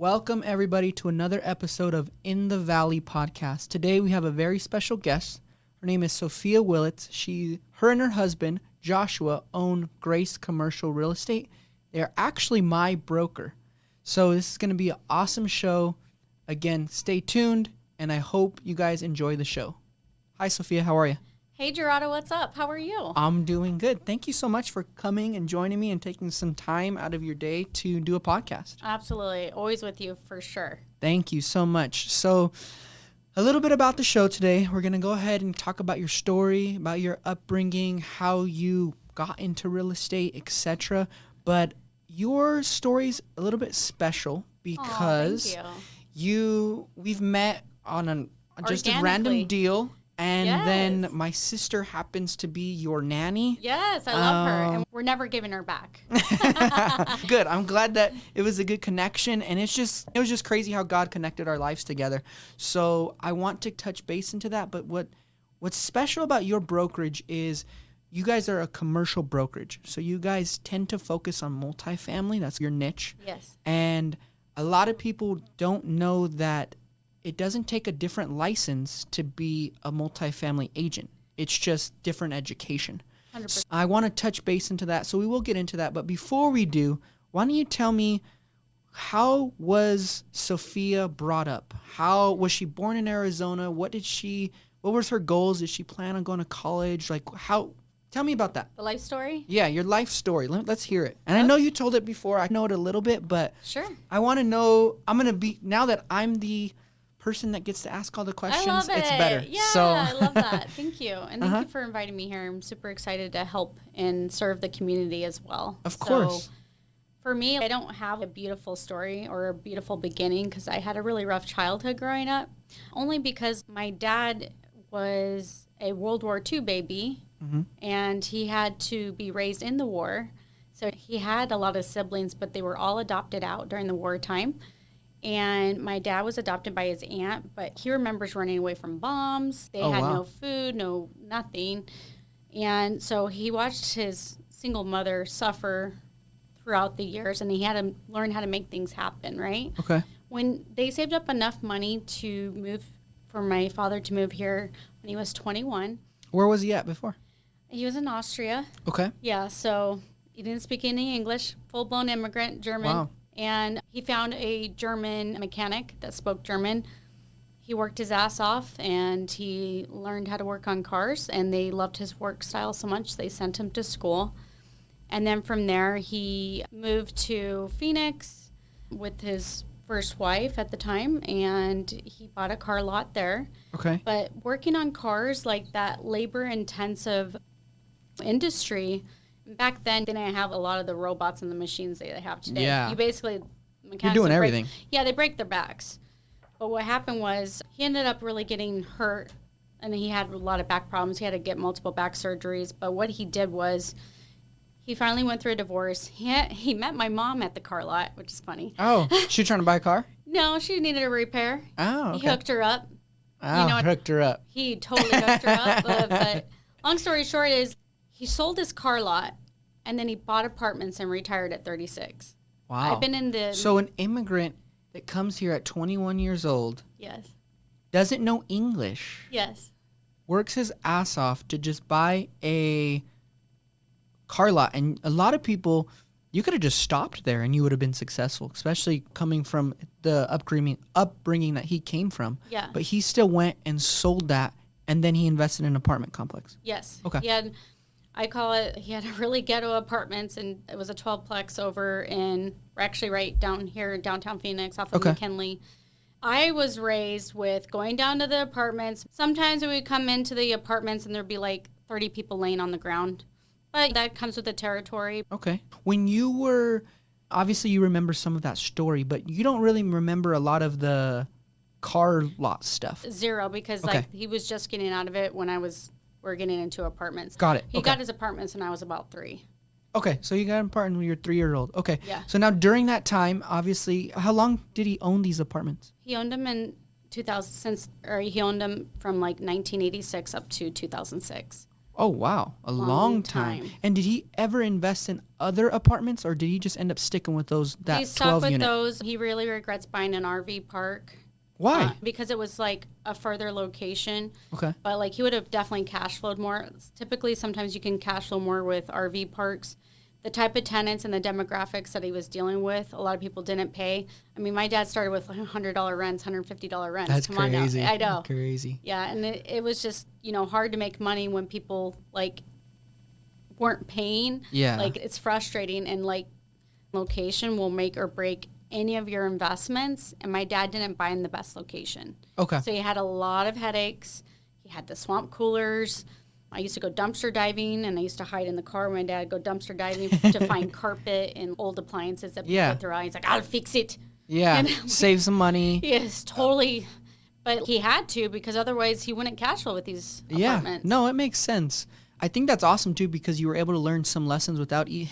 Welcome, everybody, to another episode of In the Valley podcast. Today, we have a very special guest. Her name is Sophia Willits. Her and her husband, Joshua, own Grace Commercial Real Estate. They're actually my broker. So this is going to be an awesome show. Again, stay tuned, and I hope you guys enjoy the show. Hi, Sophia. How are you? Hey, Gerardo. What's up? How are you? I'm doing good. Thank you so much for coming and joining me and taking some time out of your day to do a podcast. Absolutely. Always with you for sure. Thank you so much. So a little bit about the show today. We're going to go ahead and talk about your story, about your upbringing, how you got into real estate, etc. But your story's a little bit special because we've met on just a random deal. And then my sister happens to be your nanny. Yes, I love her. And we're never giving her back. Good. I'm glad that it was a good connection. And it was just crazy how God connected our lives together. So I want to touch base into that. But what's special about your brokerage is you guys are a commercial brokerage. So you guys tend to focus on multifamily. That's your niche. Yes. And a lot of people don't know that it doesn't take a different license to be a multifamily agent. It's just different education. 100%. I want to touch base into that, so we will get into that. But before we do, why don't you tell me, how was Sophia brought up? How was she born in Arizona? What was her goals? Did she plan on going to college? Tell me about that. The life story? Yeah, your life story. Let's hear it. And I know you told it before. I know it a little bit, but sure. I want to know. Now that I'm the person that gets to ask all the questions, I love it. It's better. Yeah, so. I love that. Thank you. And thank you for inviting me here. I'm super excited to help and serve the community as well. Of course. So for me, I don't have a beautiful story or a beautiful beginning because I had a really rough childhood growing up, only because my dad was a World War II baby, and he had to be raised in the war. So he had a lot of siblings, but they were all adopted out during the wartime. And my dad was adopted by his aunt, but he remembers running away from bombs. They had no food, nothing. And so he watched his single mother suffer throughout the years, and he had to learn how to make things happen, right? Okay. When they saved up enough money for my father to move here when he was 21. Where was he at before? He was in Austria. Okay. Yeah, so he didn't speak any English, full-blown immigrant, German. Wow. And he found a German mechanic that spoke German. He worked his ass off, and he learned how to work on cars, and they loved his work style so much they sent him to school. And then from there, he moved to Phoenix with his first wife at the time, and he bought a car lot there. Okay. But working on cars, like that labor-intensive industry, back then, they didn't have a lot of the robots and the machines that they have today. Yeah. You basically, mechanics You're doing everything. They break their backs. But what happened was he ended up really getting hurt, and he had a lot of back problems. He had to get multiple back surgeries. But what he did was he finally went through a divorce. He met my mom at the car lot, which is funny. Oh, she trying to buy a car? No, she needed a repair. Oh, okay. He hooked her up. Oh, hooked her up. He totally hooked her up. But long story short is he sold his car lot, and then he bought apartments and retired at 36. Wow. I've been in the... So an immigrant that comes here at 21 years old, Yes. doesn't know English, Yes. works his ass off to just buy a car lot. And a lot of people, you could have just stopped there and you would have been successful, especially coming from the upbringing that he came from. Yeah. But he still went and sold that, and then he invested in an apartment complex. Yes. Okay. He had a really ghetto apartments, and it was a 12-plex over we're actually right down here in downtown Phoenix off of McKinley. I was raised with going down to the apartments. Sometimes we would come into the apartments and there'd be like 30 people laying on the ground. But that comes with the territory. Okay. When you were, obviously you remember some of that story, but you don't really remember a lot of the car lot stuff. Zero, because he was just getting out of it when we're getting into apartments. Got it. He got his apartments when I was about 3. Okay, so you got an apartment when you were 3-year-old. Okay. Yeah. So now during that time, obviously, how long did he own these apartments? He owned them he owned them from like 1986 up to 2006. Oh, wow. A long time. time. And did he ever invest in other apartments, or did he just end up sticking with that He stuck 12 with unit? those. He really regrets buying an RV park. Why? Because it was like a further location. Okay. But like he would have definitely cash flowed more. Typically, sometimes you can cash flow more with RV parks. The type of tenants and the demographics that he was dealing with, a lot of people didn't pay. I mean, my dad started with like $100 rents, $150 rents. That's Come crazy. on now. I know. That's crazy. Yeah, and it was just, hard to make money when people like weren't paying. Yeah. Like it's frustrating, and like location will make or break any of your investments. And my dad didn't buy in the best location. Okay. So he had a lot of headaches. He had the swamp coolers. I used to go dumpster diving, and I used to hide in the car when my dad would go dumpster diving to find carpet and old appliances that people threw out. He's like, I'll fix it. Yeah. Save some money. Yes, totally. But he had to, because otherwise he wouldn't cash flow with these apartments. No, it makes sense. I think that's awesome too, because you were able to learn some lessons without you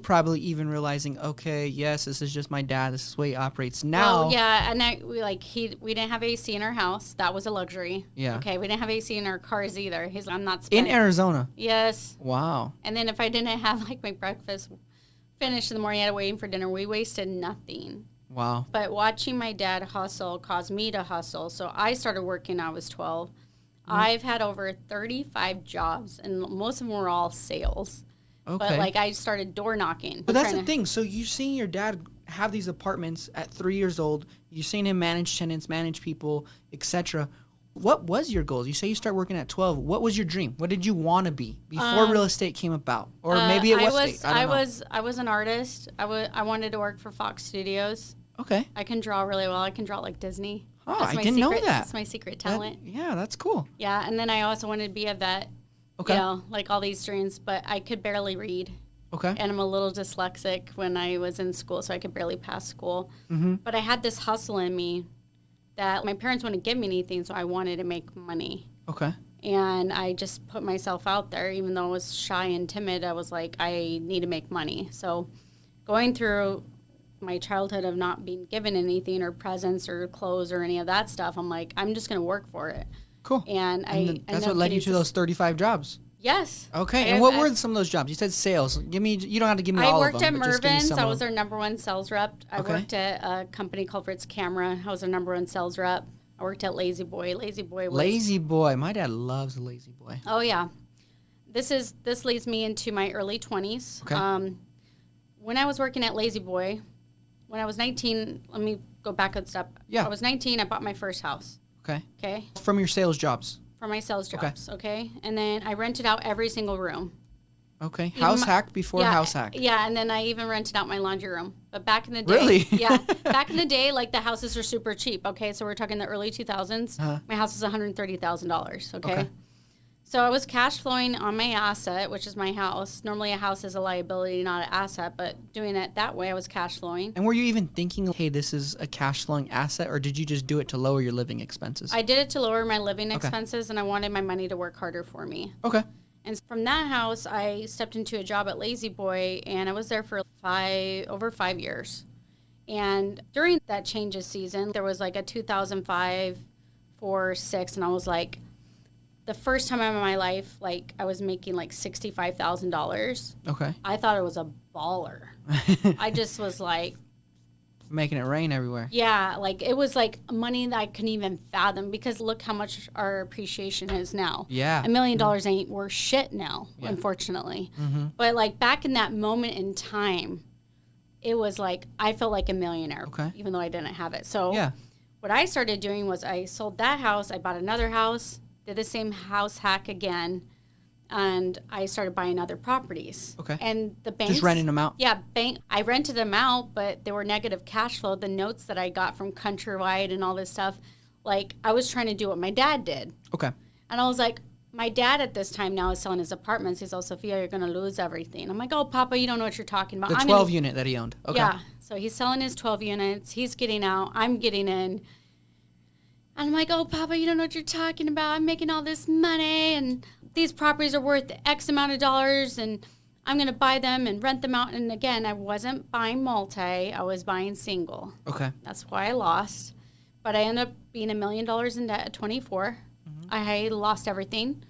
probably even realizing, okay, yes, this is just my dad. This is the way he operates now. Well, yeah, and we didn't have AC in our house. That was a luxury. Yeah. Okay, we didn't have AC in our cars either. I'm not spending. In Arizona. Yes. Wow. And then if I didn't have like my breakfast finished in the morning, I had waiting for dinner. We wasted nothing. Wow. But watching my dad hustle caused me to hustle. So I started working when I was 12. I've had over 35 jobs, and most of them were all sales. Okay. But like I started door knocking. But that's the thing. So you've seen your dad have these apartments at 3 years old. You've seen him manage tenants, manage people, etc. What was your goals? You say you start working at 12. What was your dream? What did you want to be before real estate came about? Or maybe it was state. I don't know. I was an artist. I wanted to work for Fox Studios. Okay. I can draw really well. I can draw like Disney. Oh, I didn't know that. That's my secret talent. That's cool. Yeah, and then I also wanted to be a vet. Okay. Like all these dreams, but I could barely read. Okay. And I'm a little dyslexic when I was in school, so I could barely pass school. Mm-hmm. But I had this hustle in me that my parents wouldn't give me anything, so I wanted to make money. Okay. And I just put myself out there, even though I was shy and timid. I was like, I need to make money. So going through my childhood of not being given anything or presents or clothes or any of that stuff, I'm like, I'm just going to work for it. Cool. And that's what led you to those 35 jobs. Yes. Okay. And what were some of those jobs? You said sales. You don't have to give me all of them. I worked at Mervyn's. I was their number one sales rep. I Okay. worked at a company called Fritz Camera. I was their number one sales rep. I worked at Lazy Boy. Lazy Boy was... Lazy Boy. My dad loves Lazy Boy. Oh, yeah. This leads me into my early 20s. Okay. When I was working at Lazy Boy, when I was 19, let me go back a step. Yeah. I was 19, I bought my first house. Okay. Okay. From your sales jobs. For my sales jobs. Okay. And then I rented out every single room. Okay. House hack before house hack. Yeah, and then I even rented out my laundry room. But back in the day, Really? yeah, back in the day, like the houses are super cheap. Okay, so we're talking the early 2000s. My house was $130,000. Okay. So I was cash flowing on my asset, which is my house. Normally, a house is a liability, not an asset. But doing it that way, I was cash flowing. And were you even thinking, hey, this is a cash flowing asset, or did you just do it to lower your living expenses? I did it to lower my living expenses, and I wanted my money to work harder for me. Okay. And from that house, I stepped into a job at Lazy Boy, and I was there for over 5 years. And during that changes season, there was like a 2005, 4, 6, and I was like, the first time in my life, like I was making like $65,000. Okay. I thought it was a baller. I just was like, making it rain everywhere. yeah, like it was like money that I couldn't even fathom, because look how much our appreciation is now. Yeah. $1 million ain't worth shit now, unfortunately. Mm-hmm. But like back in that moment in time, it was like I felt like a millionaire, even though I didn't have it. So what I started doing was I sold that house, I bought another house, did the same house hack again, and I started buying other properties. Okay. And the banks... Just renting them out? Yeah, I rented them out, but they were negative cash flow. The notes that I got from Countrywide and all this stuff, like, I was trying to do what my dad did. Okay. And I was like, my dad at this time now is selling his apartments. He's like, Sophia, you're going to lose everything. I'm like, oh, Papa, you don't know what you're talking about. The 12 unit that he owned. Okay. Yeah. So he's selling his 12 units. He's getting out. I'm getting in. And I'm like, oh, Papa, you don't know what you're talking about. I'm making all this money, and these properties are worth X amount of dollars, and I'm going to buy them and rent them out. And again, I wasn't buying multi. I was buying single. Okay. That's why I lost. But I ended up being $1 million in debt at 24. Mm-hmm. I lost everything.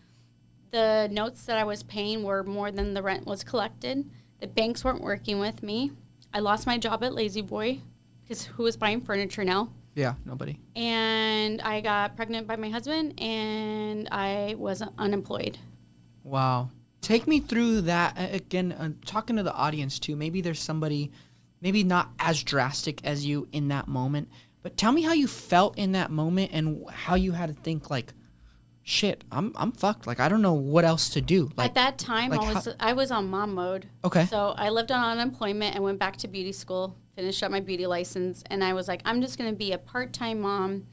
The notes that I was paying were more than the rent was collected. The banks weren't working with me. I lost my job at Lazy Boy because who was buying furniture now? Yeah, nobody. And I got pregnant by my husband, and I was unemployed. Wow. Take me through that again. Talking to the audience too. Maybe there's somebody, maybe not as drastic as you in that moment, but tell me how you felt in that moment and how you had to think like, shit, I'm fucked. Like I don't know what else to do. Like at that time, like I was on mom mode. Okay. So I lived on unemployment and went back to beauty school, finished up my beauty license, and I was like, I'm just going to be a part-time mom.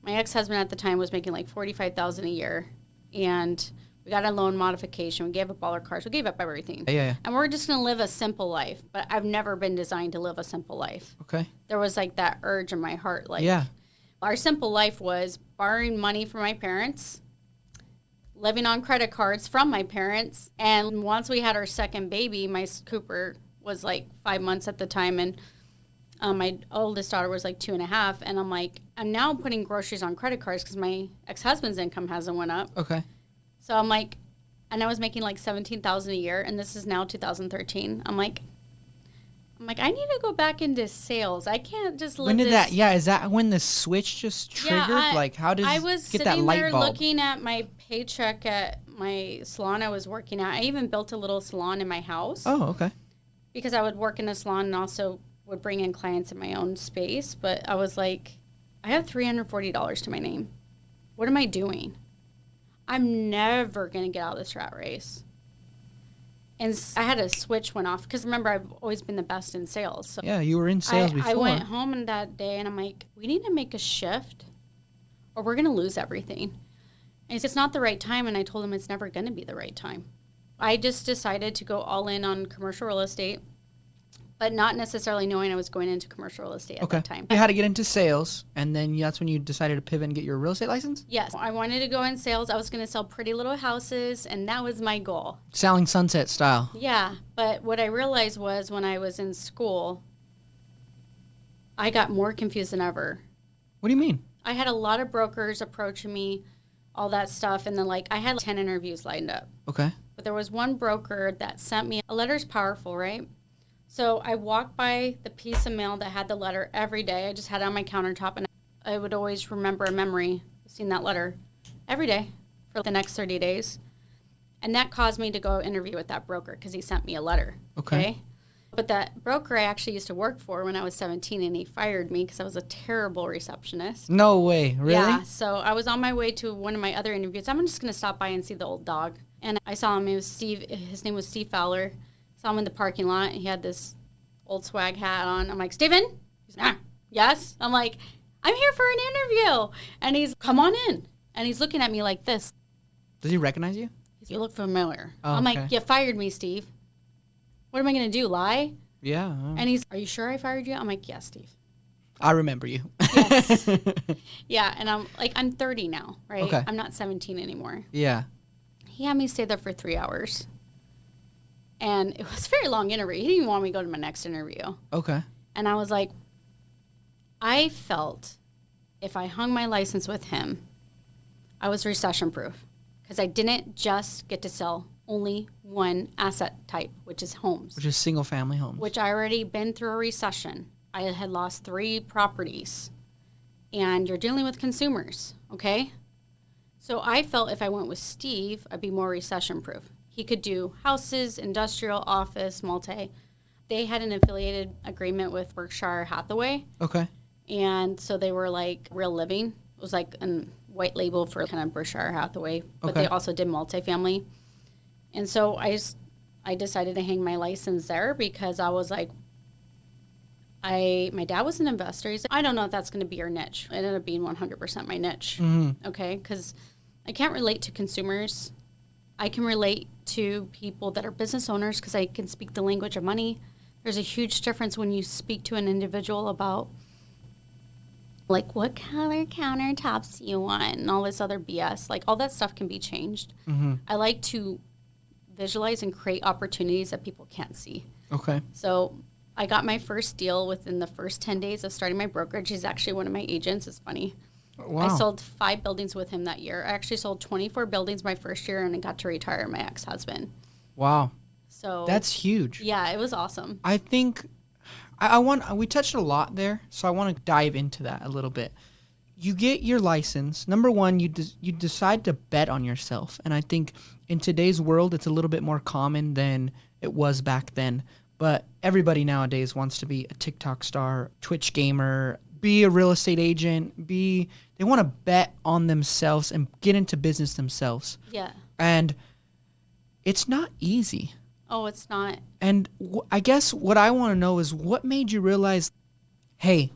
My ex-husband at the time was making like $45,000 a year, and we got a loan modification. We gave up all our cars. We gave up everything. Yeah. And we're just going to live a simple life. But I've never been designed to live a simple life. Okay. There was like that urge in my heart. Like, yeah. Our simple life was borrowing money from my parents, living on credit cards from my parents. And once we had our second baby, my Cooper was like 5 months at the time. And my oldest daughter was like 2.5. And I'm like, I'm now putting groceries on credit cards because my ex-husband's income hasn't went up. Okay. So I'm like, and I was making like $17,000 a year, and this is now 2013. I'm like, I need to go back into sales. I can't just live. When did this. that? Yeah, is that when the switch just triggered? Like, how does I was get that sitting light there bulb? looking at my paycheck at my salon I was working at. I even built a little salon in my house. Oh, okay. Because I would work in a salon and also would bring in clients in my own space. But I was like, I have $340 to my name. What am I doing? I'm never going to get out of this rat race. And I had a switch went off because remember, I've always been the best in sales. So Yeah, you were in sales before. I went home in that day and I'm like, we need to make a shift or we're going to lose everything. And it's not the right time. And I told him it's never going to be the right time. I just decided to go all in on commercial real estate, but not necessarily knowing I was going into commercial real estate at that time. You had to get into sales, and then that's when you decided to pivot and get your real estate license? Yes. I wanted to go in sales. I was going to sell pretty little houses, and that was my goal. Selling Sunset style. Yeah, but what I realized was when I was in school, I got more confused than ever. What do you mean? I had a lot of brokers approaching me, all that stuff, and then I had 10 interviews lined up. Okay. But there was one broker that sent me, a letter's powerful, right? So I walked by the piece of mail that had the letter every day. I just had it on my countertop, and I would always remember a memory of seeing that letter every day for the next 30 days. And that caused me to go interview with that broker because he sent me a letter. Okay. But that broker I actually used to work for when I was 17, and he fired me because I was a terrible receptionist. No way. Really? Yeah. So I was on my way to one of my other interviews. I'm just going to stop by and see the old dog. And I saw him. It was Steve. His name was Steve Fowler. Saw him in the parking lot. And he had this old swag hat on. I'm like, Steven? He's like, yes. I'm like, I'm here for an interview. And he's, come on in. And he's looking at me like this. Does he recognize you? You look familiar. Oh, I'm okay. like, you fired me, Steve. What am I going to do, lie? Yeah. And he's, are you sure I fired you? I'm like, yes, Steve. I remember you. Yes. Yeah, and I'm like, I'm 30 now, right? Okay. I'm not 17 anymore. Yeah. He had me stay there for 3 hours. And it was a very long interview. He didn't even want me to go to my next interview. Okay. And I was like, I felt if I hung my license with him, I was recession proof. Because I didn't just get to sell only one asset type, which is homes. Which is single family homes. Which I already been through a recession. I had lost 3 properties. And you're dealing with consumers, okay? So I felt if I went with Steve, I'd be more recession proof. He could do houses, industrial, office, multi. They had an affiliated agreement with Berkshire Hathaway. Okay. And so they were like Real Living. It was like a white label for kind of Berkshire Hathaway. But Okay. they also did multifamily. And so I decided to hang my license there because I was like, my dad was an investor. He said, I don't know if that's going to be your niche. It ended up being 100% my niche. Mm-hmm. Okay. Because I can't relate to consumers. I can relate to people that are business owners because I can speak the language of money. There's a huge difference when you speak to an individual about like what color countertops do you want and all this other BS. Like all that stuff can be changed. Mm-hmm. I like to visualize and create opportunities that people can't see. Okay. So I got my first deal within the first 10 days of starting my brokerage. He's actually one of my agents. It's funny. Wow. I sold 5 buildings with him that year. I actually sold 24 buildings my first year, and I got to retire my ex-husband. Wow. So That's huge. yeah, it was awesome. I think we touched a lot there, so I want to dive into that a little bit. You get your license. Number one, you decide to bet on yourself. And I think in today's world, it's a little bit more common than it was back then. But everybody nowadays wants to be a TikTok star, Twitch gamer, be a real estate agent, they want to bet on themselves and get into business themselves. Yeah. And it's not easy. Oh, it's not. And I guess what I want to know is what made you realize, hey,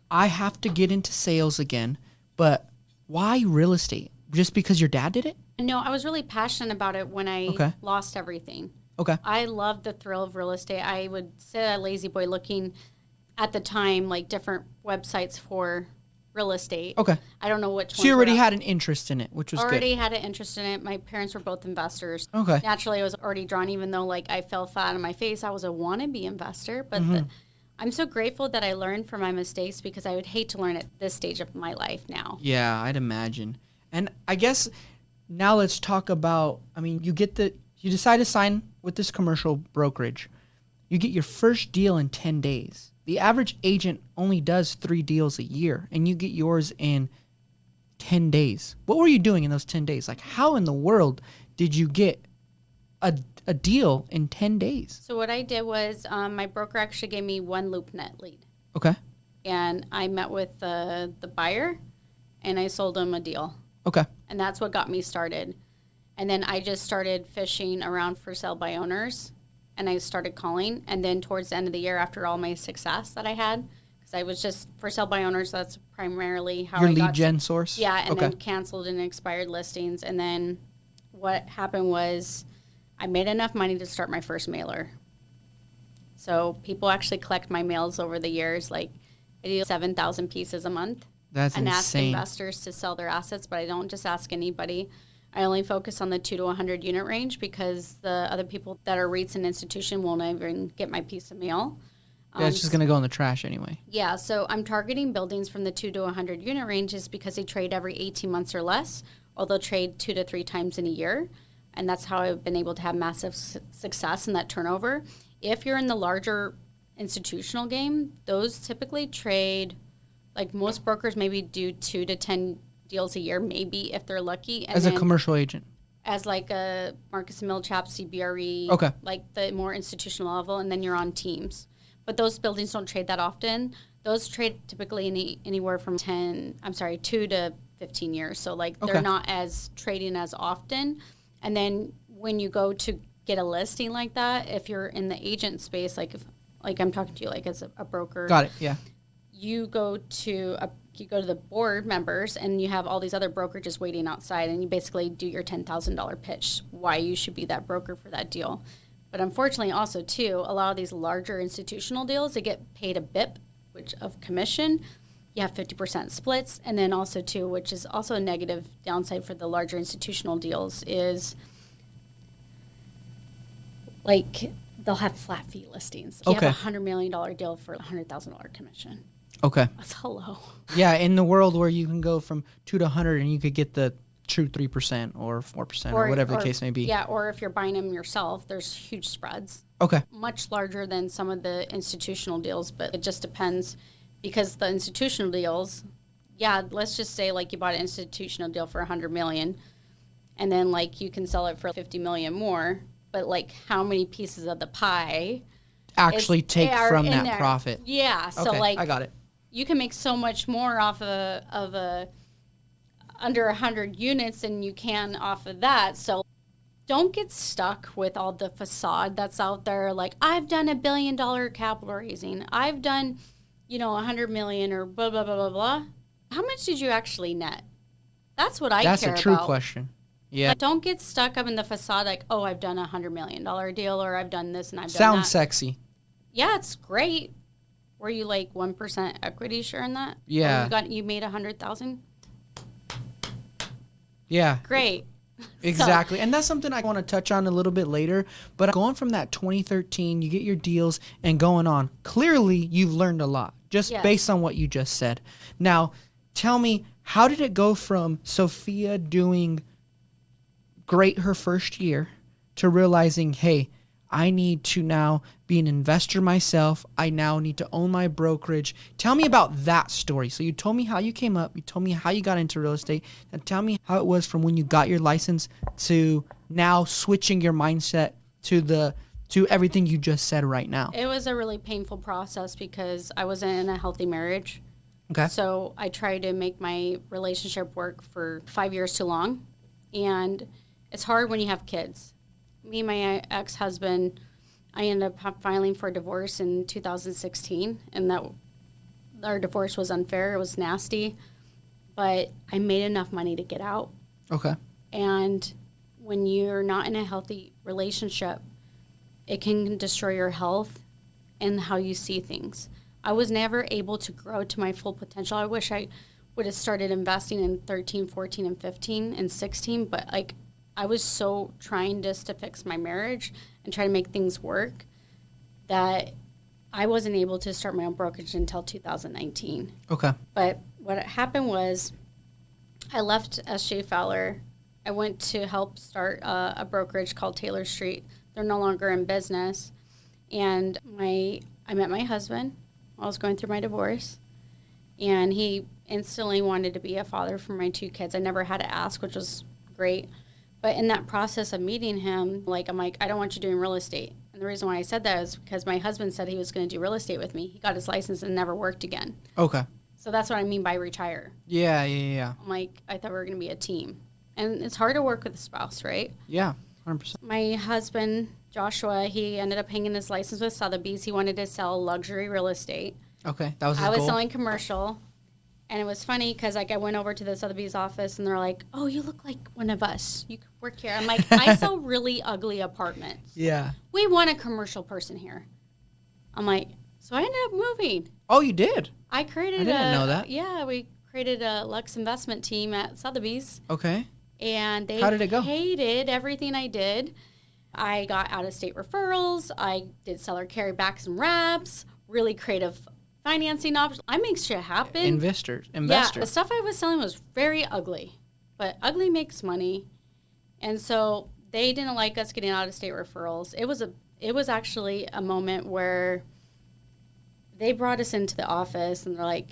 I have to get into sales again, but why real estate? Just because your dad did it? No, I was really passionate about it when I lost everything. Okay. I loved the thrill of real estate. I would sit at Lazy Boy looking at the time, like different websites for real estate. Okay. I don't know which So you already had an interest in it, which was already good. had an interest in it. My parents were both investors. Okay. Naturally, I was already drawn, even though like I fell flat on my face. I was a wannabe investor, but I'm so grateful that I learned from my mistakes because I would hate to learn at this stage of my life now. Yeah, I'd imagine. And I guess now let's talk about, you decide to sign with this commercial brokerage. You get your first deal in 10 days. The average agent only does 3 deals a year, and you get yours in 10 days. What were you doing in those 10 days? Like, how in the world did you get a deal in 10 days? So what I did was my broker actually gave me 1 LoopNet lead. Okay. And I met with the buyer, and I sold him a deal. Okay. And that's what got me started. And then I just started fishing around for sale by owners, and I started calling. And then towards the end of the year, after all my success that I had, because I was just for sale by owners, that's primarily how Your I lead got gen source? Yeah, and okay. then canceled and expired listings. And then what happened was I made enough money to start my first mailer. So people actually collect my mails over the years. Like I do 7,000 pieces a month. That's and insane. ask investors to sell their assets, but I don't just ask anybody. I only focus on the 2 to 100 unit range because the other people that are REITs and institution won't even get my piece of mail. Yeah, it's just going to go in the trash anyway. Yeah, so I'm targeting buildings from the 2 to 100 unit ranges because they trade every 18 months or less, or they'll trade 2 to 3 times in a year. And that's how I've been able to have massive success in that turnover. If you're in the larger institutional game, those typically trade, like most brokers maybe do 2 to 10 deals a year, maybe if they're lucky. And as a commercial agent? As like a Marcus & Millichap, CBRE, okay. like the more institutional level, and then you're on teams. But those buildings don't trade that often. Those trade typically anywhere from 2 to 15 years. So like they're not as trading as often. And then when you go to get a listing like that, if you're in the agent space, like I'm talking to you like as a broker. Got it, yeah. You go to the board members and you have all these other brokerages waiting outside, and you basically do your $10,000 pitch why you should be that broker for that deal. But unfortunately also too, a lot of these larger institutional deals, they get paid a BIP, which of commission. You have 50% splits, and then also too, which is also a negative downside for the larger institutional deals, is like they'll have flat fee listings. You have a $100 million deal for a $100,000 commission. Okay. That's hello. Yeah, in the world where you can go from 2 to 100 and you could get the true 3% or 4% or whatever the case may be. Yeah, or if you're buying them yourself, there's huge spreads. Okay. Much larger than some of the institutional deals, but it just depends. Because the institutional deals, yeah, let's just say like you bought an institutional deal for $100 million, and then like you can sell it for $50 million more, but like how many pieces of the pie actually take from that there? profit? Yeah, so like I got it. You can make so much more off of under 100 units than you can off of that. So don't get stuck with all the facade that's out there. Like I've done $1 billion capital raising. I've done 100 million or blah, blah, blah, blah, blah. How much did you actually net? That's what I care about. That's a true question. Yeah. Like, don't get stuck up in the facade like, oh, I've done $100 million deal, or I've done this and I've done that. Sounds sexy. Yeah, it's great. Were you like 1% equity share in that? Yeah. Or you made 100,000? Yeah. Great. Exactly. And that's something I want to touch on a little bit later. But going from that 2013, you get your deals and going on. Clearly, you've learned a lot just based on what you just said. Now, tell me, how did it go from Sophia doing great her first year to realizing, hey, I need to now be an investor myself. I now need to own my brokerage. Tell me about that story. So you told me how you came up. You told me how you got into real estate. And tell me how it was from when you got your license to now switching your mindset to everything you just said right now. It was a really painful process because I wasn't in a healthy marriage. Okay. So I tried to make my relationship work for 5 years too long. And it's hard when you have kids. Me and my ex-husband, I ended up filing for divorce in 2016, and that our divorce was unfair. It was nasty, but I made enough money to get out. Okay. And when you're not in a healthy relationship, it can destroy your health and how you see things. I was never able to grow to my full potential. I wish I would have started investing in 13, 14, and 15 and 16, but like I was so trying just to fix my marriage and try to make things work that I wasn't able to start my own brokerage until 2019. Okay. But what happened was I left S.J. Fowler. I went to help start a brokerage called Taylor Street. They're no longer in business. And I met my husband while I was going through my divorce. And he instantly wanted to be a father for my 2 kids. I never had to ask, which was great. But in that process of meeting him, I'm like, I don't want you doing real estate. And the reason why I said that is because my husband said he was going to do real estate with me. He got his license and never worked again. Okay. So that's what I mean by retire. Yeah. I'm like, I thought we were going to be a team. And it's hard to work with a spouse, right? Yeah, 100%. My husband, Joshua, he ended up hanging his license with Sotheby's. He wanted to sell luxury real estate. Okay, that was his goal. I was goal. selling commercial. And it was funny because I went over to the Sotheby's office and they're like, oh, you look like one of us. You could work here. I'm like, I sell really ugly apartments. Yeah. We want a commercial person here. I'm like, so I ended up moving. Oh, you did? I didn't know that. Yeah, we created a Lux investment team at Sotheby's. Okay. And they How did it go? hated everything I did. I got out-of-state referrals. I did seller carrybacks and wraps, really creative financing options. I make shit happen. Investor. Yeah, the stuff I was selling was very ugly, but ugly makes money. And so they didn't like us getting out-of-state referrals. It was actually a moment where they brought us into the office and they're like,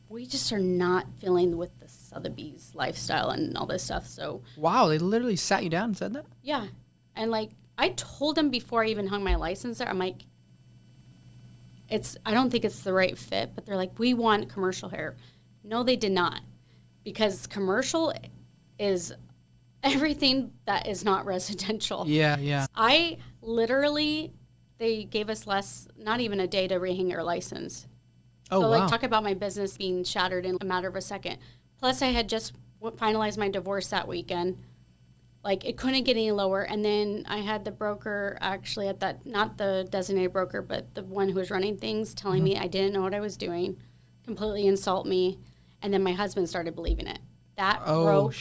we just are not feeling with the Sotheby's lifestyle and all this stuff. So wow, they literally sat you down and said that? Yeah. And I told them before I even hung my license there, I'm like, I don't think it's the right fit, but they're like, we want commercial here. No, they did not, because commercial is everything that is not residential. Yeah. I literally, they gave us not even a day to rehang our license. Oh, so, wow. Talk about my business being shattered in a matter of a second. Plus, I had just finalized my divorce that weekend. It couldn't get any lower. And then I had the broker actually at that, not the designated broker, but the one who was running things, telling me I didn't know what I was doing, completely insult me. And then my husband started believing it. That broke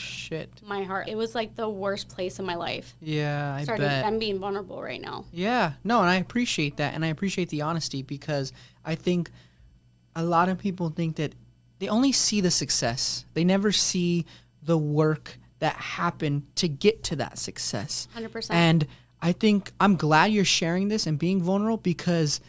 my heart. It was the worst place in my life. Yeah, I bet. I'm being vulnerable right now. Yeah. No, and I appreciate that. And I appreciate the honesty, because I think a lot of people think that they only see the success. They never see the work that happened to get to that success. 100%. And I think I'm glad you're sharing this and being vulnerable, because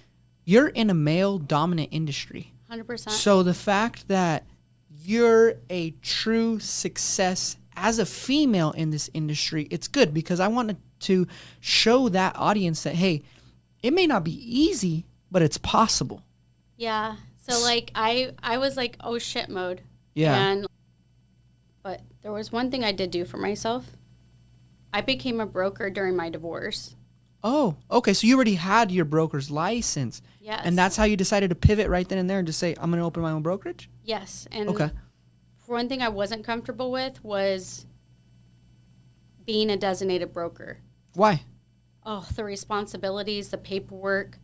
you're in a male-dominant industry. 100%. So the fact that you're a true success as a female in this industry, it's good, because I wanted to show that audience that, hey, it may not be easy, but it's possible. Yeah. So I was oh shit mode. Yeah. But there was one thing I did do for myself. I became a broker during my divorce. Oh, okay. So you already had your broker's license. Yes. And that's how you decided to pivot right then and there and just say, I'm going to open my own brokerage? Yes. And okay. One thing I wasn't comfortable with was being a designated broker. Why? Oh, the responsibilities, the paperwork.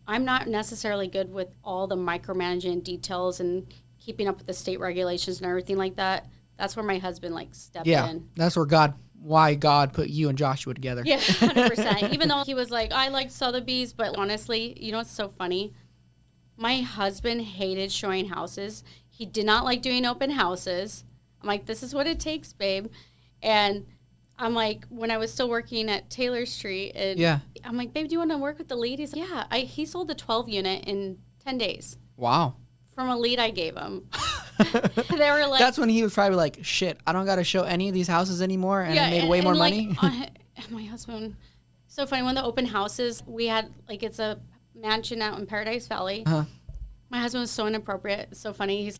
I'm not necessarily good with all the micromanaging details and keeping up with the state regulations and everything like that. That's where my husband stepped in. That's where why God put you and Joshua together. Yeah, 100%. Even though he was I like Sotheby's, but honestly, it's so funny? My husband hated showing houses. He did not like doing open houses. I'm like, this is what it takes, babe. And I'm like, when I was still working at Taylor Street, and I'm like, babe, do you want to work with the ladies? Yeah, he sold a 12 unit in 10 days. Wow. From a lead I gave him. They were like, that's when he was probably like, shit, I don't got to show any of these houses anymore, and I made way more money. My husband, so funny, when the open houses, we had, like, it's a mansion out in Paradise Valley. Uh-huh. My husband was so inappropriate, so funny.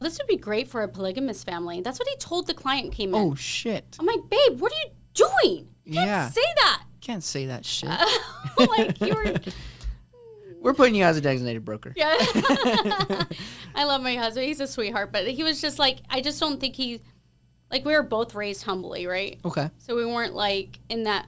This would be great for a polygamous family. That's what he told the client came in. Oh, shit. I'm like, babe, what are you doing? You can't say that. Can't say that shit. Like, you were... We're putting you as a designated broker. Yeah. I love my husband. He's a sweetheart. But he was just like, I just don't think we were both raised humbly, right? Okay. So we weren't like in that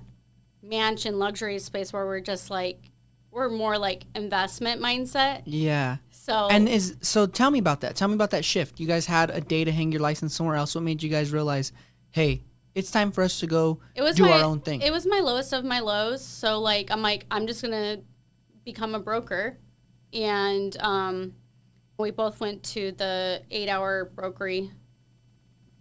mansion luxury space where we're just like, we're more like investment mindset. Yeah. So tell me about that. Tell me about that shift. You guys had a day to hang your license somewhere else. What made you guys realize, hey, it's time for us to go do our own thing? It was my lowest of my lows. So like, I'm just going to become a broker. And we both went to the 8-hour brokery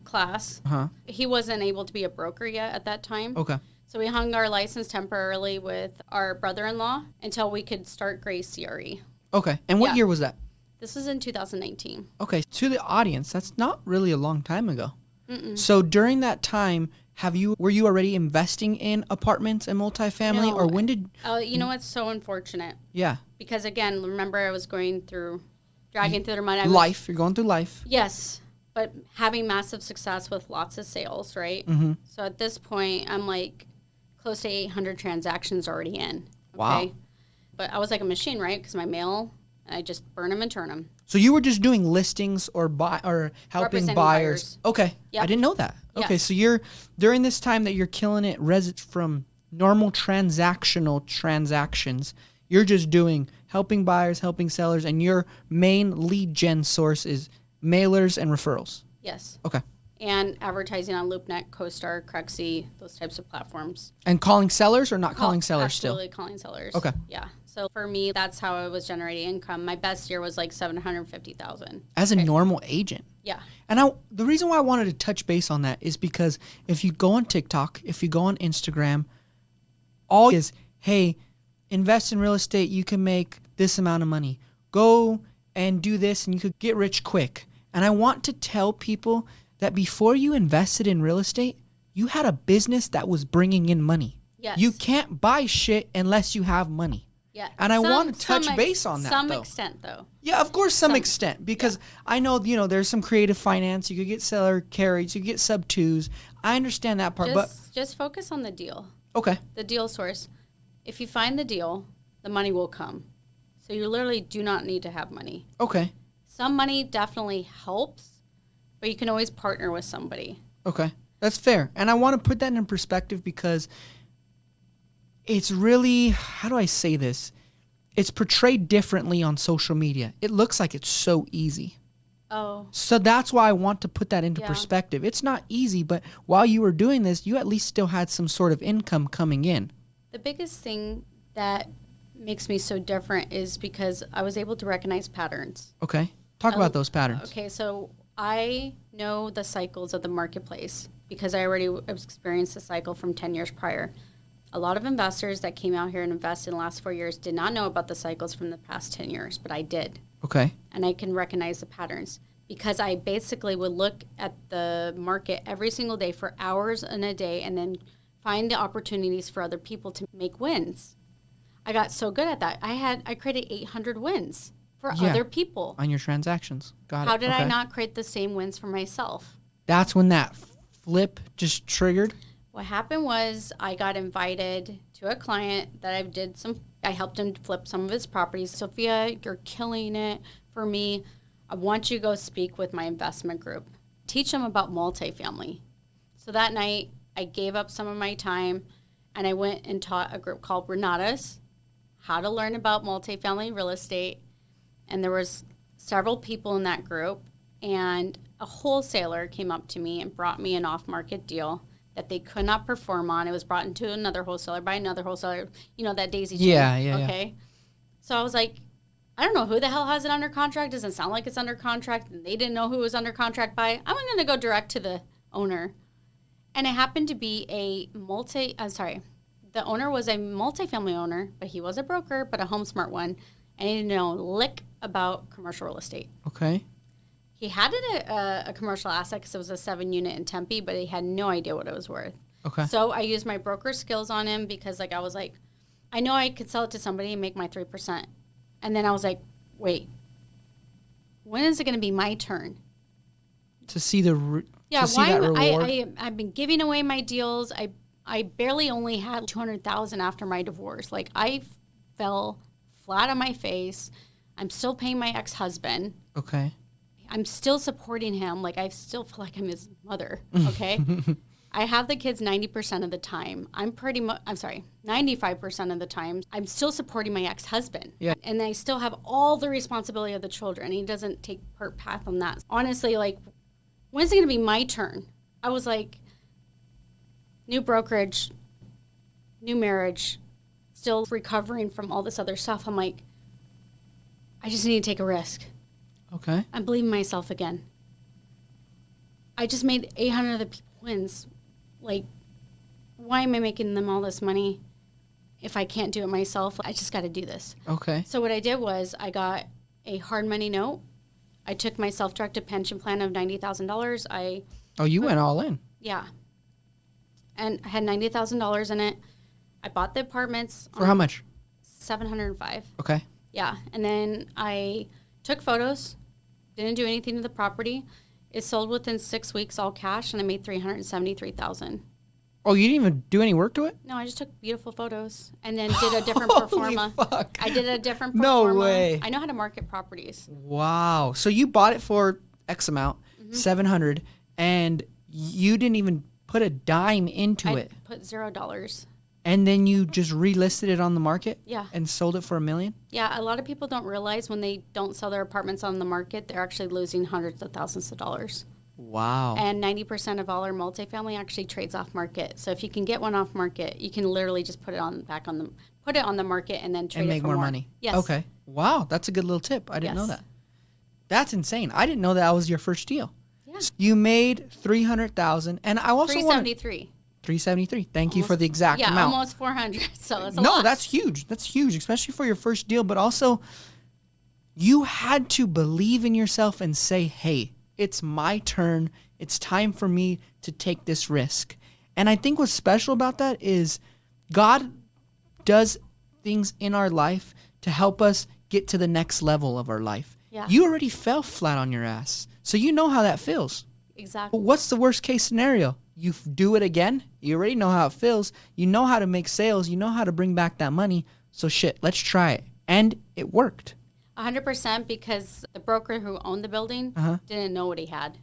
class. Uh-huh. He wasn't able to be a broker yet at that time. Okay. So we hung our license temporarily with our brother-in-law until we could start Gray CRE. Okay. And what year was that? This was in 2019. Okay. To the audience, that's not really a long time ago. Mm-mm. So during that time, were you already investing in apartments and multifamily? No. Or when did... you know what's so unfortunate? Yeah. Because again, remember I was dragging through the mud. You're going through life. Yes. But having massive success with lots of sales, right? Mm-hmm. So at this point, I'm like close to 800 transactions already in. Okay? Wow. But I was like a machine, right? Because my mail, I just burn them and turn them. So you were just doing listings or helping buyers. Okay. Yep. I didn't know that. Okay. So you're, during this time that you're killing it from normal transactional transactions, you're just doing helping buyers, helping sellers, and your main lead gen source is mailers and referrals. Yes. Okay. And advertising on LoopNet, CoStar, Cruxy, those types of platforms. And calling sellers or not calling sellers absolutely still? Calling sellers. Okay. Yeah. So for me, that's how I was generating income. My best year was like $750,000. As a normal agent? Yeah. And the reason why I wanted to touch base on that is because if you go on TikTok, if you go on Instagram, all is, hey, invest in real estate, you can make this amount of money. Go and do this and you could get rich quick. And I want to tell people that before you invested in real estate, you had a business that was bringing in money. Yes. You can't buy shit unless you have money. Yeah. And I want to touch base on that, some extent, though. Yeah, of course, some extent. Because I know, there's some creative finance. You could get seller carries. You could get sub-twos. I understand that part. Just focus on the deal. Okay. The deal source. If you find the deal, the money will come. So you literally do not need to have money. Okay. Some money definitely helps, but you can always partner with somebody. Okay. That's fair. And I want to put that in perspective because it's really, how do I say this? It's portrayed differently on social media. It looks like it's so easy. Oh. So that's why I want to put that into perspective. It's not easy, but while you were doing this, you at least still had some sort of income coming in. The biggest thing that makes me so different is because I was able to recognize patterns. Okay. Talk about those patterns. Okay, so I know the cycles of the marketplace because I already experienced the cycle from 10 years prior. A lot of investors that came out here and invested in the last 4 years did not know about the cycles from the past 10 years, but I did. Okay. And I can recognize the patterns because I basically would look at the market every single day for hours in a day and then find the opportunities for other people to make wins. I got so good at that. I created 800 wins for other people. On your transactions. Got it. How did I not create the same wins for myself? That's when that flip just triggered? What happened was I got invited to a client that I helped him flip some of his properties. Sophia, you're killing it for me. I want you to go speak with my investment group. Teach them about multifamily. So that night, I gave up some of my time and I went and taught a group called Renata's how to learn about multifamily real estate. And there was several people in that group, and a wholesaler came up to me and brought me an off-market deal that they could not perform on. It was brought into another wholesaler by another wholesaler, that daisy chain. Yeah. Okay. So I was like, I don't know who the hell has it under contract. Doesn't sound like it's under contract. And they didn't know who it was under contract by. I'm going to go direct to the owner. And it happened to be the owner was a multifamily owner, but he was a broker, but a HomeSmart one. And he didn't know lick about commercial real estate. Okay. He had it a commercial asset because it was a 7-unit in Tempe, but he had no idea what it was worth. Okay. So I used my broker skills on him because, like, I was like, I know I could sell it to somebody and make my 3%. And then I was like, wait, when is it going to be my turn? To see the reward? I've been giving away my deals. I barely only had $200,000 after my divorce. Like, I fell flat on my face. I'm still paying my ex-husband. Okay. I'm still supporting him. Like, I still feel like I'm his mother. Okay. I have the kids 90% of the time. 95% of the time. I'm still supporting my ex-husband. Yeah. And I still have all the responsibility of the children. He doesn't take part path on that. Honestly, like, when's it going to be my turn? I was like, new brokerage, new marriage, still recovering from all this other stuff. I'm like, I just need to take a risk. Okay. I'm believing myself again. I just made 800 of the people wins. Like, why am I making them all this money if I can't do it myself? I just got to do this. Okay. So what I did was I got a hard money note. I took my self-directed pension plan of $90,000. You went all in. Yeah. And I had $90,000 in it. I bought the apartments. For how much? $705. Okay. Yeah. And then I took photos, didn't do anything to the property. It sold within 6 weeks, all cash, and I made $373,000. Oh, you didn't even do any work to it? No, I just took beautiful photos and then did a different pro forma. Fuck. I did a different pro No forma. way. I know how to market properties. Wow. So you bought it for X amount, 700, and you didn't even put a dime into I it. put $0. And then you just relisted it on the market? Yeah. And sold it for $1 million? Yeah, a lot of people don't realize when they don't sell their apartments on the market, they're actually losing hundreds of thousands of dollars. Wow. And 90% of all our multifamily actually trades off market. So if you can get one off market, you can literally just put it on the market and then trade and it make for more money. Yes. Okay. Wow, that's a good little tip. I didn't know that. That's insane. I didn't know that was your first deal. Yeah. You made $300,000, and I also want $373. $373. Thank you for the exact amount. Yeah, almost $400. So it's a lot. No, that's huge. That's huge, especially for your first deal. But also, you had to believe in yourself and say, hey, it's my turn. It's time for me to take this risk. And I think what's special about that is God does things in our life to help us get to the next level of our life. Yeah. You already fell flat on your ass, so you know how that feels. Exactly. What's the worst case scenario? You do it again. You already know how it feels. You know how to make sales. You know how to bring back that money. So shit, let's try it. And it worked. 100% because the broker who owned the building didn't know what he had.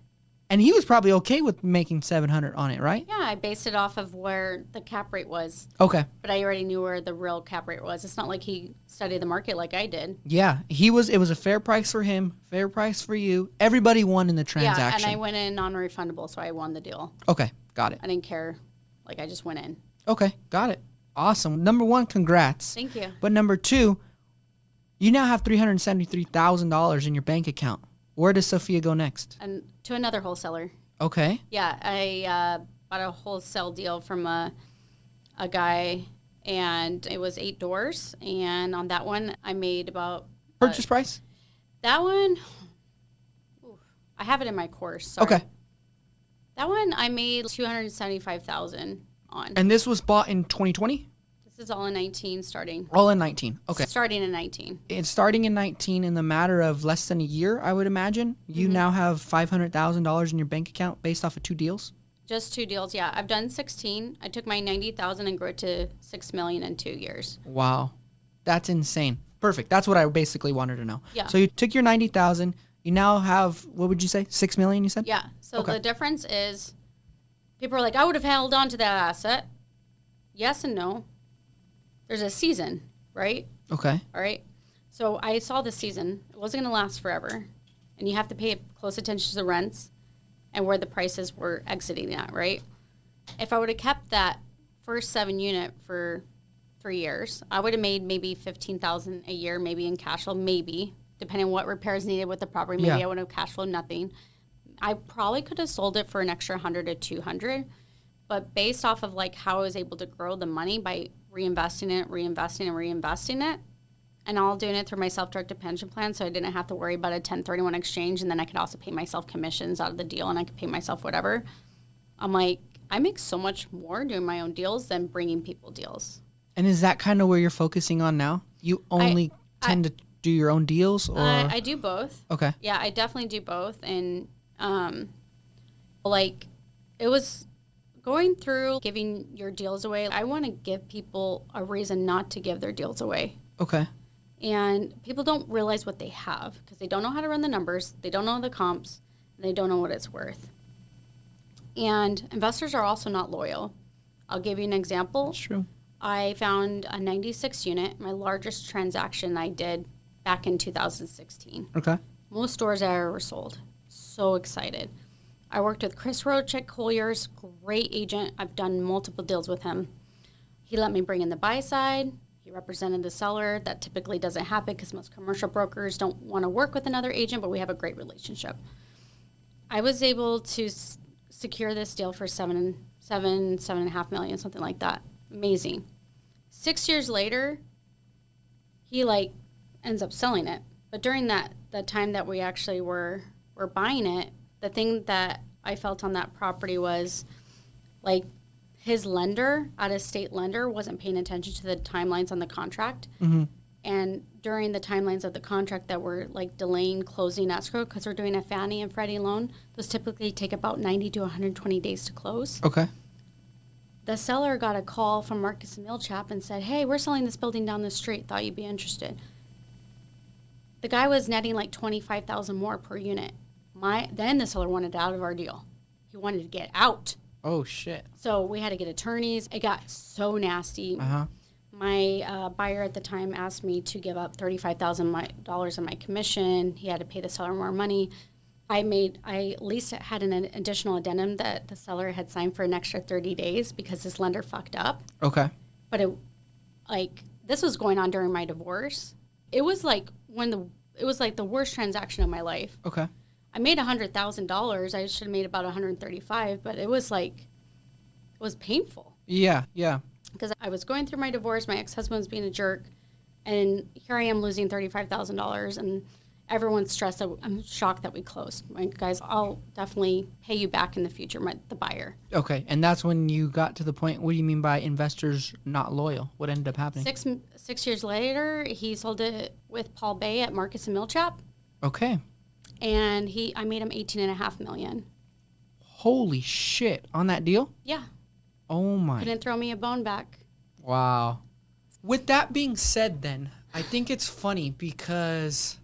And he was probably okay with making $700 on it, right? Yeah, I based it off of where the cap rate was. Okay. But I already knew where the real cap rate was. It's not like he studied the market like I did. Yeah, it was a fair price for him, fair price for you. Everybody won in the transaction. Yeah, and I went in non-refundable, so I won the deal. Okay, got it. I didn't care. Like, I just went in. Okay, got it. Awesome. Number one, congrats. Thank you. But number two, you now have $373,000 in your bank account. Where does Sophia go next? And to another wholesaler. Okay. Yeah, I bought a wholesale deal from a guy, and it was 8 doors. And on that one, I made about... Purchase price? That one, I have it in my course. Sorry. Okay. That one, I made $275,000 on. And this was bought in 2020? This is all in 19 starting. All in 19. Okay. Starting in 19. It's starting in 19 in the matter of less than a year, I would imagine. You now have $500,000 in your bank account based off of 2 deals? Just 2 deals, yeah. I've done 16. I took my $90,000 and grew it to $6 million in 2 years. Wow. That's insane. Perfect. That's what I basically wanted to know. Yeah. So you took your 90,000. You now have, what would you say, 6 million, you said? Yeah. So Okay. the difference is people are like, I would have held on to that asset. Yes and no. There's a season, right? Okay. All right. So I saw the season. It wasn't going to last forever. And you have to pay close attention to the rents and where the prices were exiting at, right? If I would have kept that first 7 unit for 3 years. I would have made maybe $15,000 a year, maybe in cash flow, maybe, depending on what repairs needed with the property. Maybe I would have cash flow nothing. I probably could have sold it for an extra 100 to 200, but based off of like how I was able to grow the money by reinvesting it, and all doing it through my self-directed pension plan, so I didn't have to worry about a 1031 exchange, and then I could also pay myself commissions out of the deal, and I could pay myself whatever. I'm like, I make so much more doing my own deals than bringing people deals. And is that kind of where you're focusing on now? You only tend to do your own deals, or I do both. Okay. Yeah, I definitely do both, and like it was going through giving your deals away. I want to give people a reason not to give their deals away. Okay. And people don't realize what they have because they don't know how to run the numbers, they don't know the comps, and they don't know what it's worth. And investors are also not loyal. I'll give you an example. That's true. I found a 96 unit, my largest transaction I did back in 2016. Okay. Most stores I ever sold. So excited. I worked with Chris Roach at Colliers, great agent. I've done multiple deals with him. He let me bring in the buy side. He represented the seller. That typically doesn't happen because most commercial brokers don't want to work with another agent, but we have a great relationship. I was able to secure this deal for $7.5 million, something like that. Amazing. 6 years later, he like ends up selling it. But during that time that we actually were buying it, the thing that I felt on that property was like his lender, out-of-state lender, wasn't paying attention to the timelines on the contract. Mm-hmm. And during the timelines of the contract that were like delaying closing escrow because we're doing a Fannie and Freddie loan, those typically take about 90 to 120 days to close. Okay. The seller got a call from Marcus and Millchap and said, hey, we're selling this building down the street. Thought you'd be interested. The guy was netting like $25,000 more per unit. Then the seller wanted out of our deal. He wanted to get out. Oh, shit. So we had to get attorneys. It got so nasty. Uh-huh. My buyer at the time asked me to give up $35,000 of my commission. He had to pay the seller more money. I at least had an additional addendum that the seller had signed for an extra 30 days because his lender fucked up. Okay. But this was going on during my divorce. It was like the worst transaction of my life. Okay. I made $100,000. I should have made about $135,000, but it was painful. Yeah, yeah. Because I was going through my divorce, my ex-husband was being a jerk, and here I am losing $35,000, and everyone's stressed. I'm shocked that we closed. Guys, I'll definitely pay you back in the future, the buyer. Okay, and that's when you got to the point. What do you mean by investors not loyal? What ended up happening? 6 years later, he sold it with Paul Bay at Marcus and Millchap. Okay. And I made him $18.5 million. Holy shit! On that deal? Yeah. Oh my. Couldn't throw me a bone back. Wow. With that being said, then I think it's funny because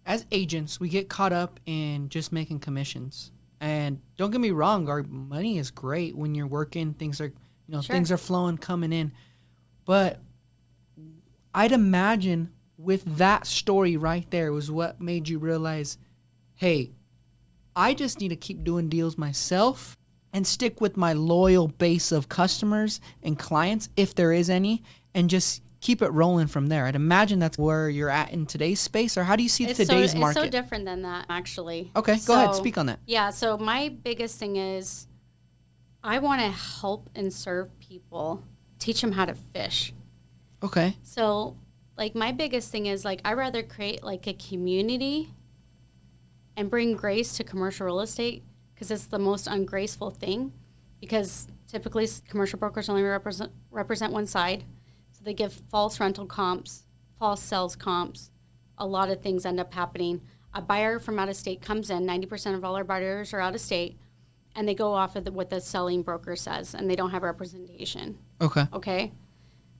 as agents, we get caught up in just making commissions. And don't get me wrong, our money is great when you're working. Things are, Sure. Things are flowing, coming in. But I'd imagine with that story right there was what made you realize, hey, I just need to keep doing deals myself and stick with my loyal base of customers and clients, if there is any, and just keep it rolling from there. I'd imagine that's where you're at in today's space, or how do you see today's market? It's so different than that, actually. Okay, go ahead, speak on that. Yeah, so my biggest thing is I want to help and serve people, teach them how to fish. Okay. So, my biggest thing is, I'd rather create, a community and bring grace to commercial real estate because it's the most ungraceful thing because typically commercial brokers only represent one side. So they give false rental comps, false sales comps. A lot of things end up happening. A buyer from out of state comes in, 90% of all our buyers are out of state, and they go off of what the selling broker says, and they don't have representation. Okay?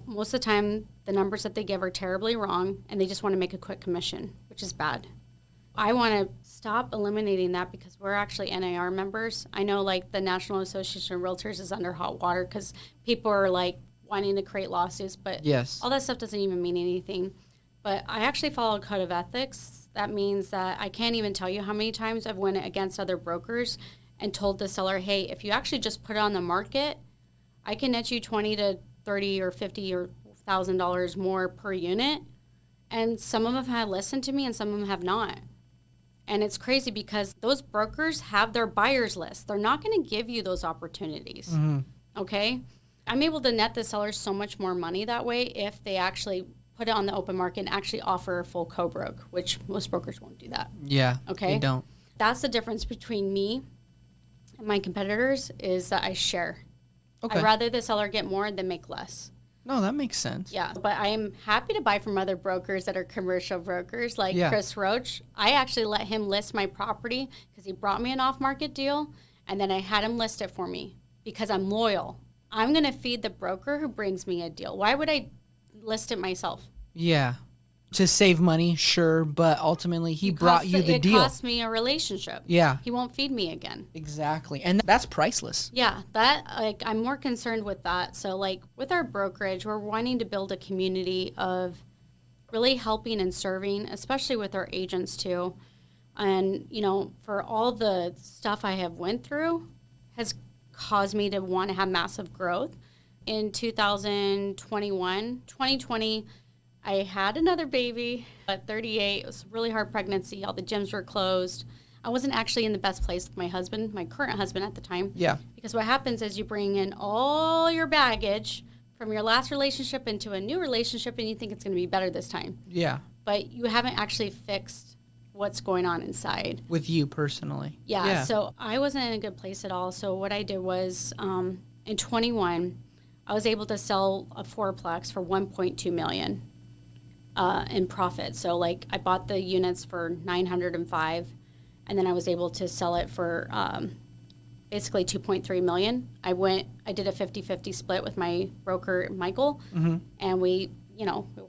Most of the time, the numbers that they give are terribly wrong, and they just want to make a quick commission, which is bad. I want to stop eliminating that because we're actually NAR members. I know, the National Association of Realtors is under hot water because people are, wanting to create lawsuits, but yes, all that stuff doesn't even mean anything. But I actually follow a code of ethics. That means that I can't even tell you how many times I've went against other brokers and told the seller, hey, if you actually just put it on the market, I can net you 20 to 30 or 50 or $1,000 more per unit. And some of them have listened to me and some of them have not. And it's crazy because those brokers have their buyers list. They're not going to give you those opportunities. Mm-hmm. Okay? I'm able to net the sellers so much more money that way if they actually put it on the open market and actually offer a full co-broke, which most brokers won't do that. Yeah, okay? They don't. That's the difference between me and my competitors is that I share. Okay. I'd rather the seller get more than make less. No, that makes sense. Yeah, but I am happy to buy from other brokers that are commercial brokers like Chris Roach. I actually let him list my property because he brought me an off-market deal, and then I had him list it for me because I'm loyal. I'm going to feed the broker who brings me a deal. Why would I list it myself? Yeah. To save money, sure, but ultimately he brought you the deal. It cost me a relationship. Yeah. He won't feed me again. Exactly. And that's priceless. Yeah, I'm more concerned with that. So with our brokerage, we're wanting to build a community of really helping and serving, especially with our agents too. And, for all the stuff I have went through has caused me to want to have massive growth. In 2020, I had another baby at 38. It was a really hard pregnancy. All the gyms were closed. I wasn't actually in the best place with my husband, my current husband at the time. Yeah. Because what happens is you bring in all your baggage from your last relationship into a new relationship and you think it's going to be better this time. Yeah. But you haven't actually fixed what's going on inside. With you personally. Yeah. So I wasn't in a good place at all. So what I did was in 21, I was able to sell a fourplex for $1.2 million. In profit. So I bought the units for $905 and then I was able to sell it for basically $2.3 million. I did a 50-50 split with my broker, Michael, and we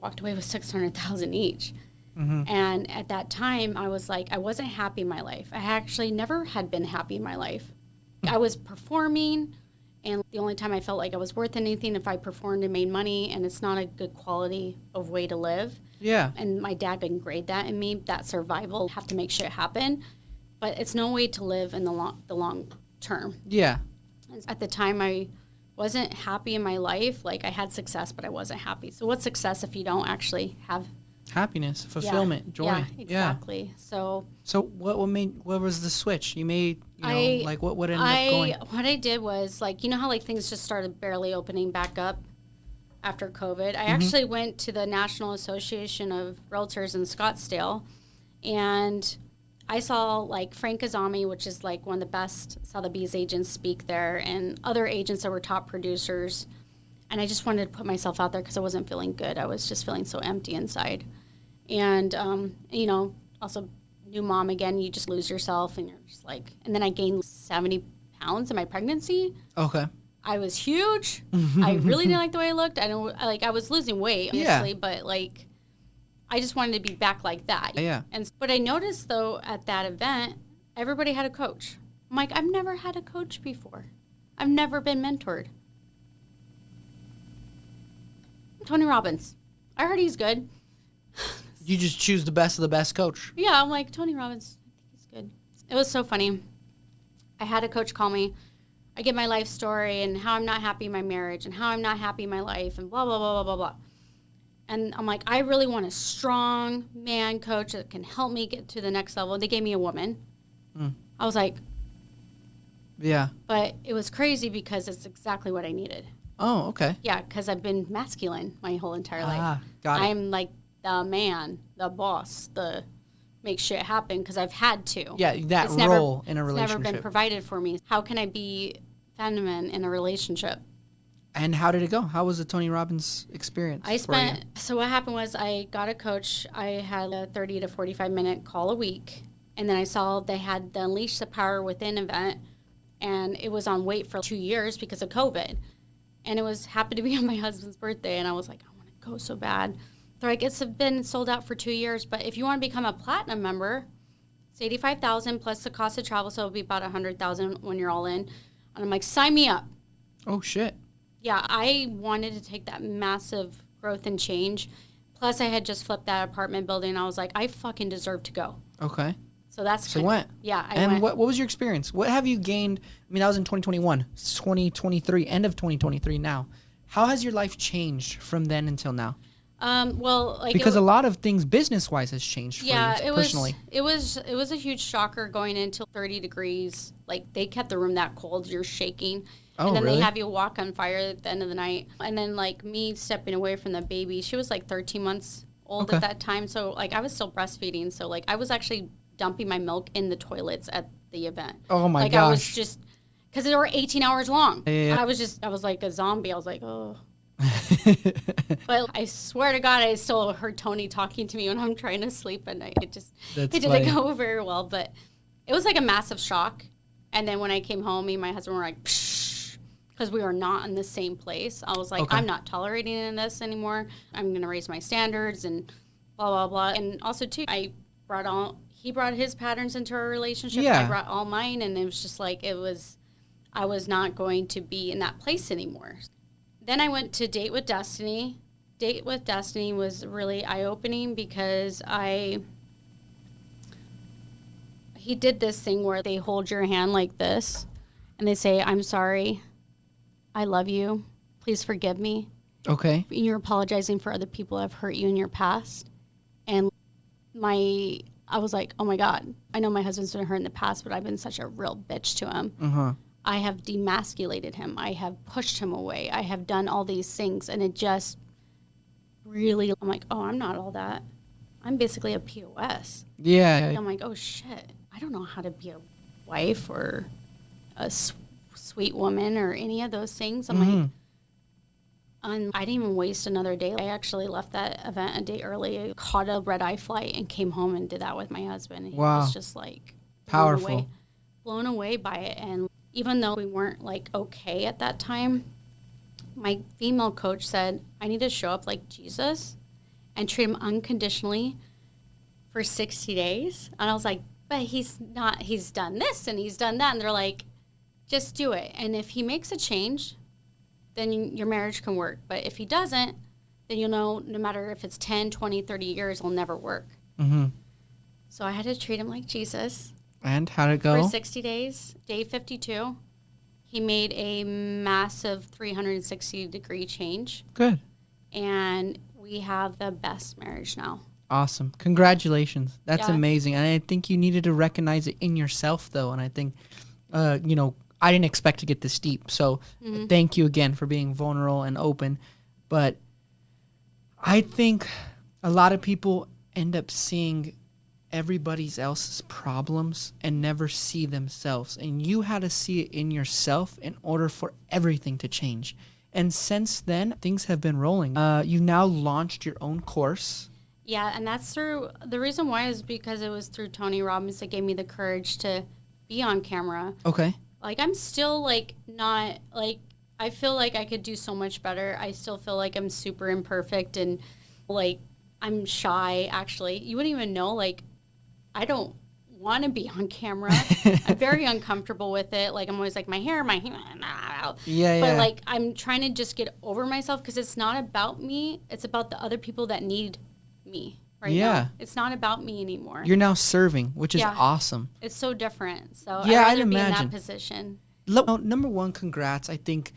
walked away with $600,000 each. Mm-hmm. And at that time I was I wasn't happy in my life. I actually never had been happy in my life. I was performing, and the only time I felt like I was worth anything if I performed and made money, and it's not a good quality of way to live. Yeah. And my dad ingrained that in me, that survival, have to make shit happen. But it's no way to live in the long term. Yeah. And at the time, I wasn't happy in my life. I had success, but I wasn't happy. So what's success if you don't actually have happiness, fulfillment, joy? Yeah, exactly. Yeah. So what was the switch you made? What ended up going? What I did was how things just started barely opening back up after COVID. I actually went to the National Association of Realtors in Scottsdale, and I saw Frank Azami, which is one of the best Sotheby's agents, speak there, and other agents that were top producers. And I just wanted to put myself out there because I wasn't feeling good. I was just feeling so empty inside. And, also new mom again, you just lose yourself and you're just and then I gained 70 pounds in my pregnancy. Okay. I was huge. I really didn't like the way I looked. I was losing weight, obviously, but I just wanted to be back like that. Yeah. But I noticed though at that event, everybody had a coach. I'm I've never had a coach before. I've never been mentored. Tony Robbins. I heard he's good. You just choose the best of the best coach. Yeah, I'm Tony Robbins. I think he's good. It was so funny. I had a coach call me. I get my life story and how I'm not happy in my marriage and how I'm not happy in my life and blah, blah, blah, blah, blah, blah. And I'm I really want a strong man coach that can help me get to the next level. They gave me a woman. I was yeah. But it was crazy because it's exactly what I needed. Oh, okay. Yeah, because I've been masculine my whole entire life. Got it. I'm the man, the boss, the make shit happen because I've had to. Yeah, that role in a relationship. It's never been provided for me. How can I be feminine in a relationship? And how did it go? How was the Tony Robbins experience? So what happened was I got a coach. I had a 30 to 45 minute call a week. And then I saw they had the Unleash the Power Within event. And it was on wait for 2 years because of COVID. And it happened to be on my husband's birthday. And I was I want to go so bad. They're it's been sold out for 2 years. But if you want to become a platinum member, it's $85,000 plus the cost of travel. So it'll be about $100,000 when you're all in. And I'm sign me up. Oh, shit. Yeah, I wanted to take that massive growth and change. Plus, I had just flipped that apartment building. I was I fucking deserve to go. Okay. So that's so went. Yeah, I went. And what was your experience? What have you gained? I mean, that was in 2021. It's 2023, end of 2023 now. How has your life changed from then until now? Well, like Because a lot of things business-wise has changed for you personally. it was a huge shocker going into 30 degrees. Like they kept the room that cold, you're shaking. Oh, and then really? they have you walk on fire at the end of the night. And then like me stepping away from the baby, she was like 13 months old Okay. at that time. So like I was still breastfeeding. So like I was actually dumping my milk in the toilets at the event. Oh my like I was gosh. just, because they were 18 hours long. Yeah. I was like a zombie. I was like, oh. But I swear to God, I still heard Tony talking to me when I'm trying to sleep at night. It That's didn't funny. go very well, but it was like a massive shock. And then when I came home, me and my husband were like, because we were not in the same place. I was like, Okay. I'm not tolerating this anymore. I'm going to raise my standards and blah, blah, blah. And also, too, he brought his patterns into our relationship. Yeah. I brought all mine. And it was just like, I was not going to be in that place anymore. Then I went to Date with Destiny. Date with Destiny was really eye-opening because he did this thing where they hold your hand like this and they say, I'm sorry, I love you, please forgive me. Okay. You're apologizing for other people that have hurt you in your past. And I was like, oh my God, I know my husband's been hurt in the past, but I've been such a real bitch to him. Uh-huh. I have demasculated him. I have pushed him away. I have done all these things. And it just really, I'm like, oh, I'm not all that. I'm basically a POS. Yeah. And I'm like, oh, shit. I don't know how to be a wife or a sweet woman or any of those things. I'm like, and I didn't even waste another day. I actually left that event a day early, caught a red-eye flight, and came home and did that with my husband. And he Wow. was just like Powerful. blown away by it. And even though we weren't like okay at that time, my female coach said, I need to show up like Jesus and treat him unconditionally for 60 days. And I was like, but he's done this and he's done that. And they're like, just do it. And if he makes a change, then your marriage can work. But if he doesn't, then you'll know no matter if it's 10, 20, 30 years, it'll never work. Mm-hmm. So I had to treat him like Jesus. And how'd it go? For 60 days, day 52, he made a massive 360-degree change. Good. And we have the best marriage now. Awesome. Congratulations. That's Yeah. amazing. And I think you needed to recognize it in yourself, though. And I think, I didn't expect to get this deep. So thank you again for being vulnerable and open. But I think a lot of people end up seeing everybody else's problems and never see themselves. And you had to see it in yourself in order for everything to change. And since then, things have been rolling. You now launched your own course. Yeah, and that's through, the reason why is because it was through Tony Robbins that gave me the courage to be on camera. Okay. Like, I'm still, like, not, like, I feel like I could do so much better. I still feel like I'm super imperfect and, like, I'm shy, actually. You wouldn't even know, like, I don't want to be on camera. I'm very uncomfortable with it. Like, I'm always like, my hair. Yeah. But, like, I'm trying to just get over myself because it's not about me. It's about the other people that need me right now. It's not about me anymore. You're now serving, which is awesome. It's so different. So Yeah, I'd I'd rather be in imagine. that position. Number one, congrats. I think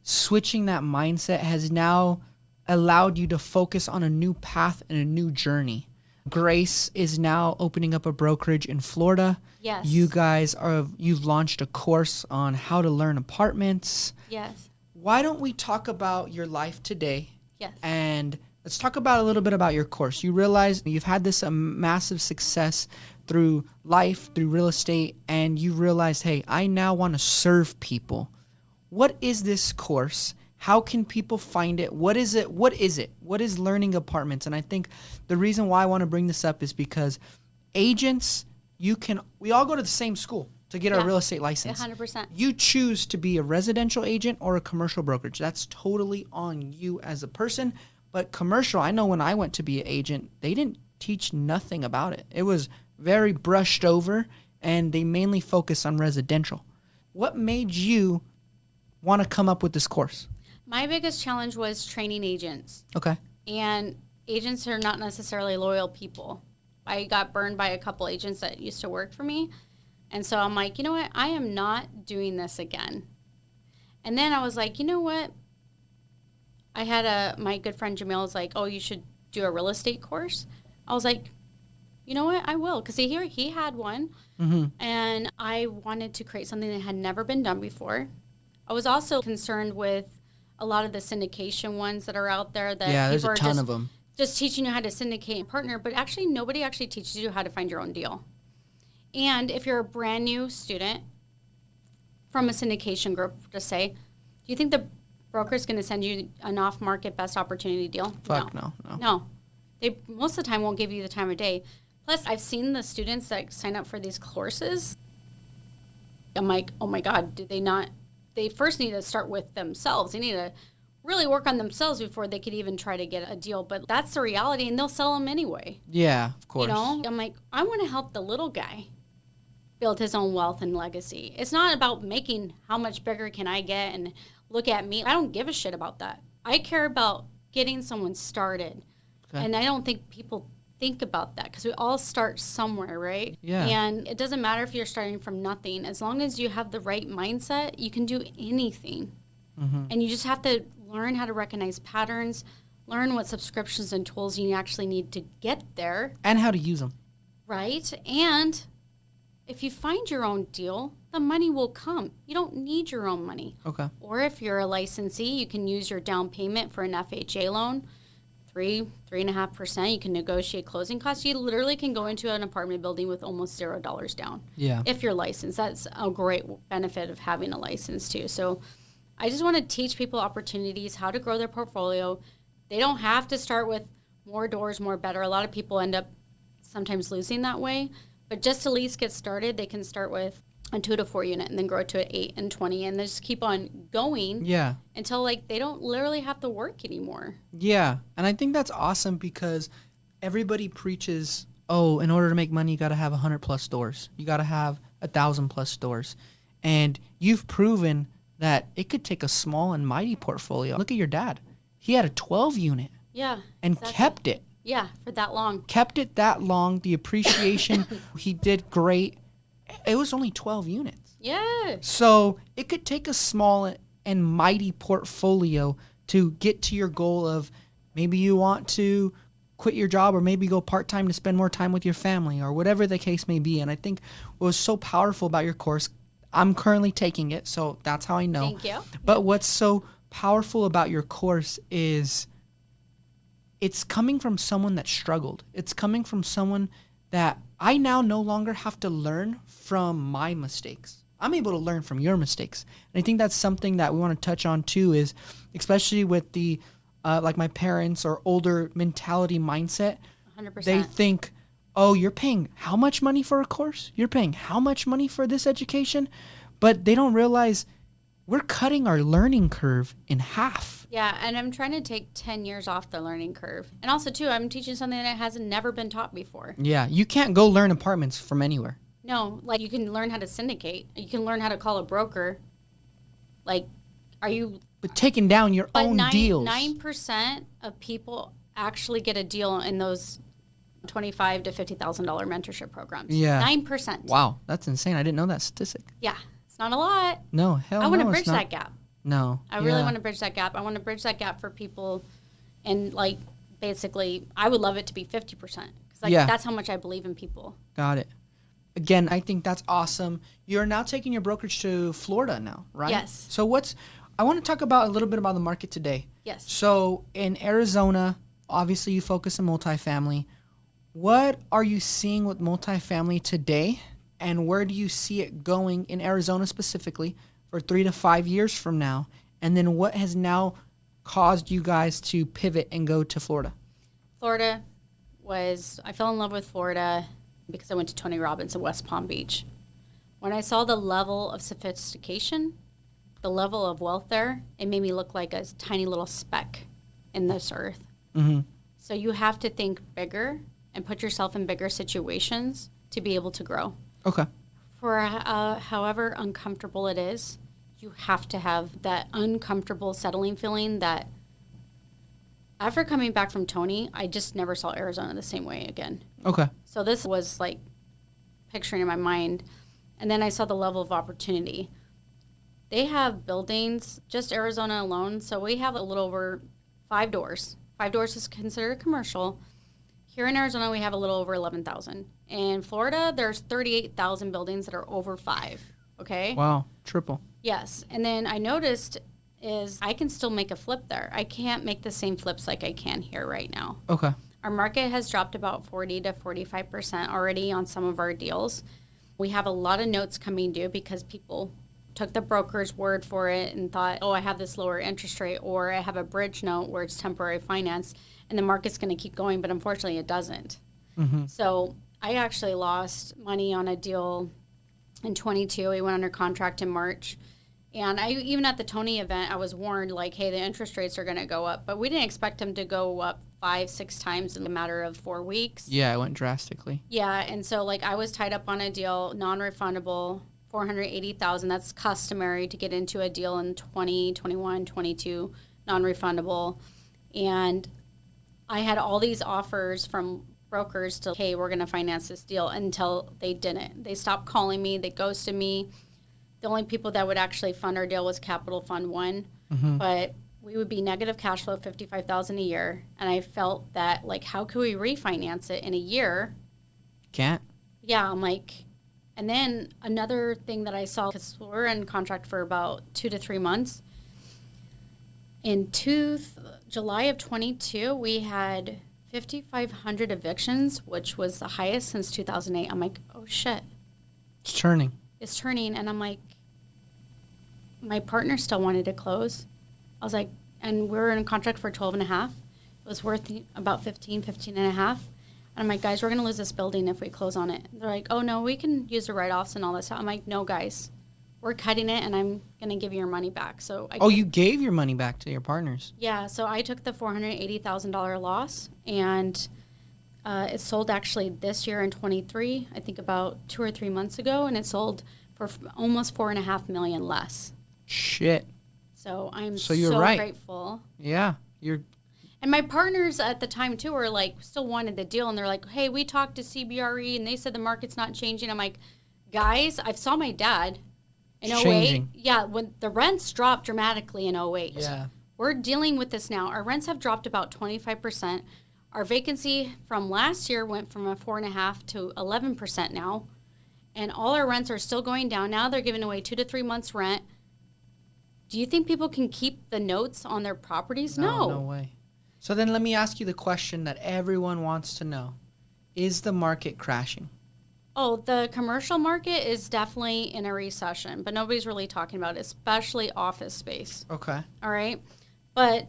switching that mindset has now allowed you to focus on a new path and a new journey. Grace is now opening up a brokerage in Florida. Yes. You've launched a course on how to learn apartments. Yes. Why don't we talk about your life today? Yes. And let's talk about a little bit about your course. You realize you've had this massive success through life, through real estate, and you realized, hey, I now want to serve people. What is this course? How can people find it? What is it? What is learning apartments? And I think the reason why I want to bring this up is because agents, we all go to the same school to get our real estate license. 100%. You choose to be a residential agent or a commercial brokerage. That's totally on you as a person. But commercial, I know when I went to be an agent, they didn't teach nothing about it. It was very brushed over, and they mainly focus on residential. What made you want to come up with this course? My biggest challenge was training agents. Okay. And agents are not necessarily loyal people. I got burned by a couple agents that used to work for me. And so I'm like, you know what? I am not doing this again. And then I was like, you know what? I had my good friend Jamil was like, oh, you should do a real estate course. I was like, you know what? I will. Because he had one. Mm-hmm. And I wanted to create something that had never been done before. I was also concerned with a lot of the syndication ones that are out there that Yeah, there's people a are ton of them. just teaching you how to syndicate and partner, but actually nobody actually teaches you how to find your own deal. And if you're a brand new student from a syndication group, just say, do you think the broker's going to send you an off-market best opportunity deal? Fuck No. no. No. They most of the time won't give you the time of day. Plus, I've seen the students that sign up for these courses. I'm like, oh my God, did they not? They first need to start with themselves. They need to really work on themselves before they could even try to get a deal. But that's the reality, and they'll sell them anyway. Yeah, of course. You know, I'm like, I want to help the little guy build his own wealth and legacy. It's not about making how much bigger can I get and look at me. I don't give a shit about that. I care about getting someone started. Okay. And I don't think people think about that because we all start somewhere, right? Yeah. And it doesn't matter if you're starting from nothing. As long as you have the right mindset, you can do anything. Mm-hmm. And you just have to learn how to recognize patterns, learn what subscriptions and tools you actually need to get there. And how to use them. Right. And if you find your own deal, the money will come. You don't need your own money. Okay. Or if you're a licensee, you can use your down payment for an FHA loan. 3.5%. You can negotiate closing costs. You literally can go into an apartment building with almost $0 down. Yeah. If you're licensed. That's a great benefit of having a license too. So I just want to teach people opportunities, how to grow their portfolio. They don't have to start with more doors, more better. A lot of people end up sometimes losing that way. But just to at least get started, they can start with a 2 to 4 unit and then grow to an 8 and 20 and then just keep on going. Yeah. Until like they don't literally have to work anymore. Yeah. And I think that's awesome because everybody preaches, oh, in order to make money, you got to have 100 plus stores. You got to have 1,000 plus stores. And you've proven that it could take a small and mighty portfolio. Look at your dad. He had a 12 unit. Yeah. And exactly. Kept it. Yeah, for that long. Kept it that long. The appreciation, he did great. It was only 12 units. Yeah. So it could take a small and mighty portfolio to get to your goal of maybe you want to quit your job or maybe go part-time to spend more time with your family or whatever the case may be. And I think what was so powerful about your course, I'm currently taking it, so that's how I know. Thank you. But what's so powerful about your course is it's coming from someone that struggled. It's coming from someone that I now no longer have to learn from my mistakes. I'm able to learn from your mistakes. And I think that's something that we want to touch on too is, especially with the, like my parents or older mentality mindset, 100%. They think, oh, you're paying how much money for a course? You're paying how much money for this education? But they don't realize we're cutting our learning curve in half. Yeah, and I'm trying to take 10 years off the learning curve. And also, too, I'm teaching something that has never been taught before. Yeah, you can't go learn apartments from anywhere. No, like you can learn how to syndicate. You can learn how to call a broker. Like, are you... But taking down your own deals. 9% of people actually get a deal in those $25,000 to $50,000 mentorship programs. Yeah. 9%. Wow, that's insane. I didn't know that statistic. Yeah, it's not a lot. No, hell no. I want to bridge that gap. No. I really want to bridge that gap. I want to bridge that gap for people. And, like, basically, I would love it to be 50%. Because, like, that's how much I believe in people. Got it. Again, I think that's awesome. You're now taking your brokerage to Florida now, right? Yes. So I want to talk about a little bit about the market today. Yes. So in Arizona, obviously you focus on multifamily. What are you seeing with multifamily today? And where do you see it going in Arizona specifically for 3 to 5 years from now? And then what has now caused you guys to pivot and go to Florida? I fell in love with Florida because I went to Tony Robbins in West Palm Beach. When I saw the level of sophistication, the level of wealth there, it made me look like a tiny little speck in this earth. Mm-hmm. So you have to think bigger and put yourself in bigger situations to be able to grow. Okay. For however uncomfortable it is, you have to have that uncomfortable settling feeling that after coming back from Tony, I just never saw Arizona the same way again. Okay. So this was like picturing in my mind. And then I saw the level of opportunity. They have buildings, just Arizona alone. So we have a little over 5 doors. 5 doors is considered commercial. Here in Arizona, we have a little over 11,000. In Florida, there's 38,000 buildings that are over 5. Okay? Wow, triple. Yes. And then I noticed is I can still make a flip there. I can't make the same flips like I can here right now. Okay. Our market has dropped about 40 to 45% already on some of our deals. We have a lot of notes coming due because people took the broker's word for it and thought, oh, I have this lower interest rate, or I have a bridge note where it's temporary finance and the market's going to keep going, but unfortunately it doesn't. Mm-hmm. So I actually lost money on a deal in 22. We went under contract in March. And even at the Tony event, I was warned, like, hey, the interest rates are going to go up. But we didn't expect them to go up 5-6 times in a matter of 4 weeks. Yeah, it went drastically. Yeah, and so, like, I was tied up on a deal, non-refundable, $480,000. That's customary to get into a deal in 20, 21, 22, non-refundable. And I had all these offers from brokers to, hey, we're going to finance this deal, until they didn't. They stopped calling me. They ghosted me. The only people that would actually fund our deal was Capital Fund 1, but we would be negative cash flow $55,000 a year. And I felt that, like, how could we refinance it in a year? Can't. Yeah, I'm like, and then another thing that I saw, because we're in contract for about 2 to 3 months. In July of 22, we had 5,500 evictions, which was the highest since 2008. I'm like, oh shit. It's turning. It's turning, and I'm like, my partner still wanted to close. I was like, and we were in a contract for 12 and a half. It was worth about 15 and a half. And I'm like, guys, we're going to lose this building if we close on it. They're like, oh, no, we can use the write-offs and all that stuff. I'm like, no, guys, we're cutting it, and I'm going to give you your money back. So you gave your money back to your partners? Yeah, so I took the $480,000 loss, and it sold actually this year in 23, I think about 2 or 3 months ago, and it sold for almost $4.5 million less. Shit. So I'm you're right. grateful. Yeah, And my partners at the time too were like, still wanted the deal, and they're like, hey, we talked to CBRE and they said the market's not changing. I'm like, guys, I saw my dad in 08. Changing. Yeah, when the rents dropped dramatically in 08. Yeah. We're dealing with this now. Our rents have dropped about 25%. Our vacancy from last year went from a 4.5% to 11% now. And all our rents are still going down. Now they're giving away 2 to 3 months rent. Do you think people can keep the notes on their properties? No. No way. So then let me ask you the question that everyone wants to know. Is the market crashing? Oh, the commercial market is definitely in a recession, but nobody's really talking about it, especially office space. Okay. All right. But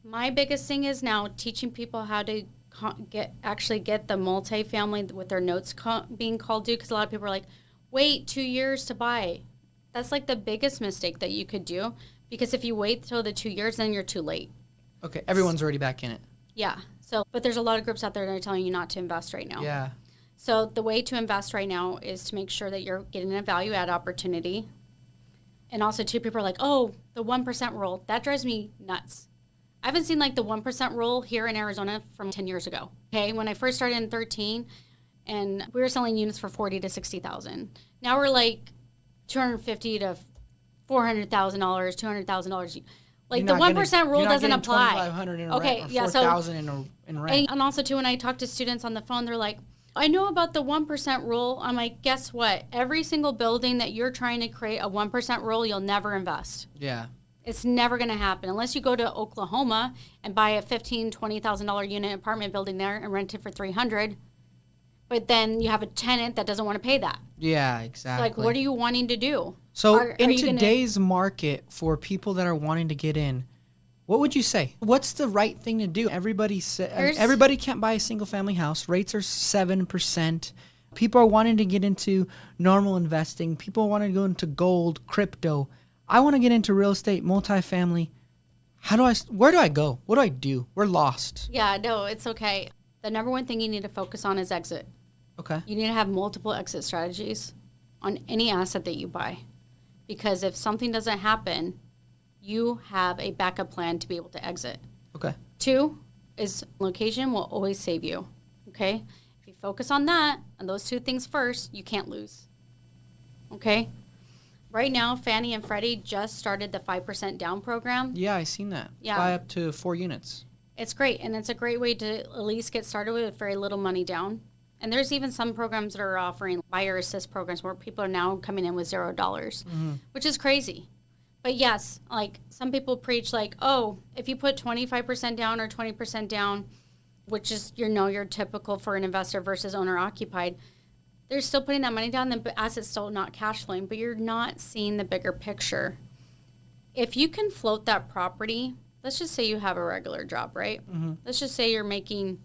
my biggest thing is now teaching people how to get the multifamily with their notes being called due, because a lot of people are like, wait 2 years to buy. That's like the biggest mistake that you could do, because if you wait till the 2 years, then you're too late. Okay, everyone's already back in it. Yeah. So, but there's a lot of groups out there that are telling you not to invest right now. Yeah. So the way to invest right now is to make sure that you're getting a value add opportunity. And also, too, people are like, oh, the 1% rule. That drives me nuts. I haven't seen like the 1% rule here in Arizona from 10 years ago. Okay, when I first started in 13, and we were selling units for $40,000 to $60,000. Now we're like $250,000 to $400,000, $200,000. Like the 1% rule doesn't apply. $2,500 in Okay, rent, or yeah, $4,000 in rent. And also too, when I talk to students on the phone, they're like, I know about the 1% rule. I'm like, guess what? Every single building that you're trying to create a 1% rule, you'll never invest. Yeah. It's never going to happen unless you go to Oklahoma and buy a $15,000, $20,000 unit apartment building there and rent it for $300,000. But then you have a tenant that doesn't want to pay that. Yeah, exactly. So like, what are you wanting to do? So in today's market, for people that are wanting to get in, what would you say? What's the right thing to do? Everybody can't buy a single family house. Rates are 7%. People are wanting to get into normal investing. People want to go into gold, crypto. I want to get into real estate, multifamily. Where do I go? What do I do? We're lost. Yeah, no, it's okay. The number one thing you need to focus on is exit. Okay. You need to have multiple exit strategies on any asset that you buy. Because if something doesn't happen, you have a backup plan to be able to exit. Okay. 2 is location will always save you. Okay? If you focus on that, and those 2 things first, you can't lose. Okay? Right now, Fannie and Freddie just started the 5% down program. Yeah, I seen that. Yeah. Buy up to 4 units. It's great, and it's a great way to at least get started with very little money down. And there's even some programs that are offering buyer assist programs where people are now coming in with $0, which is crazy. But yes, like some people preach like, oh, if you put 25% down or 20% down, which is, your typical for an investor versus owner occupied, they're still putting that money down, the asset's still not cash flowing, but you're not seeing the bigger picture. If you can float that property, let's just say you have a regular job, right? Let's just say you're making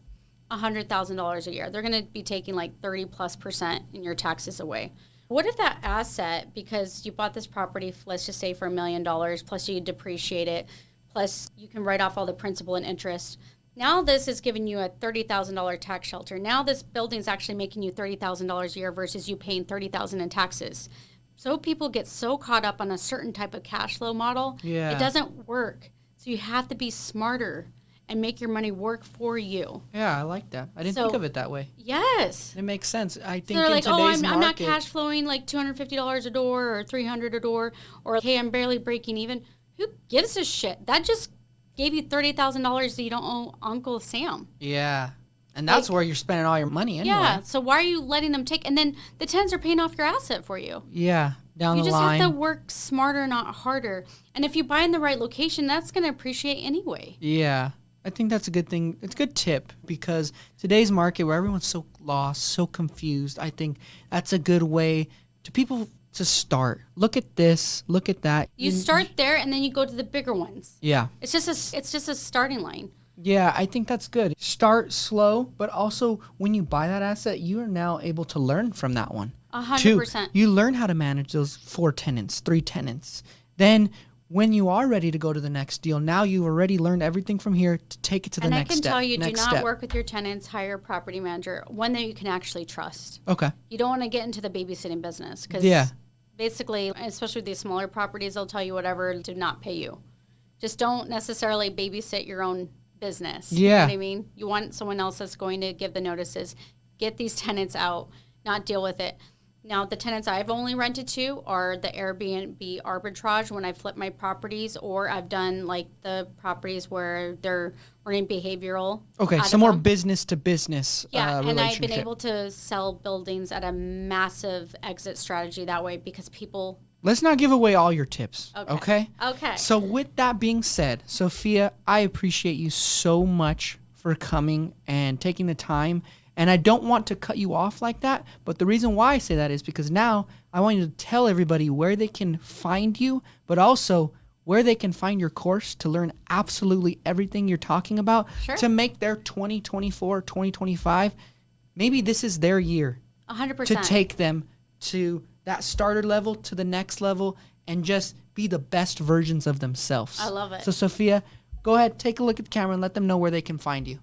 $100,000 a year. They're going to be taking like 30+% in your taxes away. What if that asset, because you bought this property, let's just say for $1 million, plus you depreciate it, plus you can write off all the principal and interest. Now this is giving you a $30,000 tax shelter. Now this building's actually making you $30,000 a year versus you paying $30,000 in taxes. So people get so caught up on a certain type of cash flow model, it doesn't work. So you have to be smarter and make your money work for you. Yeah, I like that. I didn't think of it that way. Yes. It makes sense. I think so in like, today's market, I'm not cash flowing like $250 a door or $300 a door, or hey, I'm barely breaking even. Who gives a shit? That just gave you $30,000 that you don't owe Uncle Sam. Yeah. And that's where you're spending all your money anyway. Yeah. So why are you letting them take? And then the tenants are paying off your asset for you. Yeah. Down the line. You just have to work smarter, not harder. And if you buy in the right location, that's going to appreciate anyway. Yeah. I think that's a good thing. It's a good tip because today's market where everyone's so lost, so confused, I think that's a good way to people to start. Look at this, look at that. You start there and then you go to the bigger ones. Yeah. It's just a starting line. Yeah, I think that's good. Start slow, but also when you buy that asset, you are now able to learn from that one. 100%. You learn how to manage those 4 tenants, 3 tenants. Then when you are ready to go to the next deal, now you already learned everything from here to take it to the next step. And I can tell you, do not work with your tenants, hire a property manager, one that you can actually trust. Okay. You don't want to get into the babysitting business because basically, especially with these smaller properties, they'll tell you whatever to not pay you. Just don't necessarily babysit your own business. Yeah. You know what I mean? You want someone else that's going to give the notices, get these tenants out, not deal with it. Now, the tenants I've only rented to are the Airbnb arbitrage when I flip my properties, or I've done like the properties where they're running behavioral. Okay, so more business to business and I've been able to sell buildings at a massive exit strategy that way because people... Let's not give away all your tips, okay? Okay. So with that being said, Sophia, I appreciate you so much for coming and taking the time. And I don't want to cut you off like that, but the reason why I say that is because now I want you to tell everybody where they can find you, but also where they can find your course to learn absolutely everything you're talking about to make their 2024, 2025, maybe this is their year 100%. to take them to that starter level, to the next level, and just be the best versions of themselves. I love it. So Sophia, go ahead, take a look at the camera and let them know where they can find you.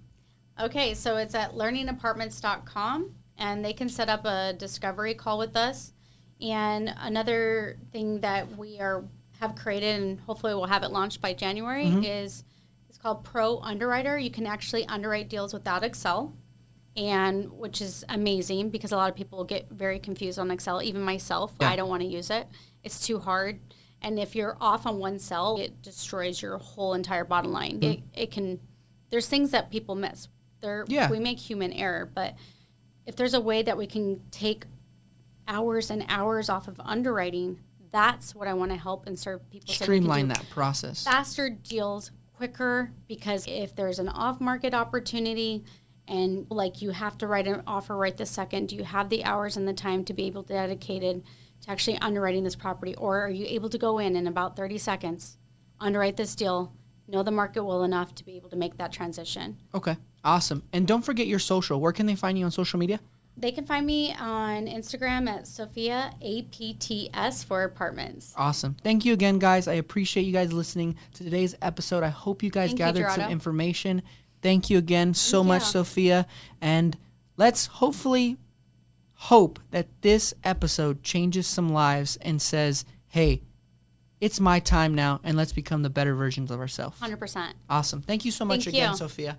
Okay, so it's at learningapartments.com, and they can set up a discovery call with us. And another thing that we have created, and hopefully we'll have it launched by January, is it's called Pro Underwriter. You can actually underwrite deals without Excel, and which is amazing because a lot of people get very confused on Excel. Even myself, I don't want to use it. It's too hard. And if you're off on one cell, it destroys your whole entire bottom line. It can. There's things that people miss. We make human error, but if there's a way that we can take hours and hours off of underwriting, that's what I want to help and serve people. Streamline that process. Faster deals, quicker, because if there's an off-market opportunity and like you have to write an offer right this second, do you have the hours and the time to be able to dedicate it to actually underwriting this property? Or are you able to go in about 30 seconds, underwrite this deal, know the market well enough to be able to make that transition? Okay. Awesome. And don't forget your social. Where can they find you on social media? They can find me on Instagram at Sophia APTS for apartments. Awesome. Thank you again, guys. I appreciate you guys listening to today's episode. I hope you guys gathered some information. Thank you again so much, Sophia. And let's hopefully hope that this episode changes some lives and says, hey, it's my time now, and let's become the better versions of ourselves. 100%. Awesome. Thank you so much again, Sophia.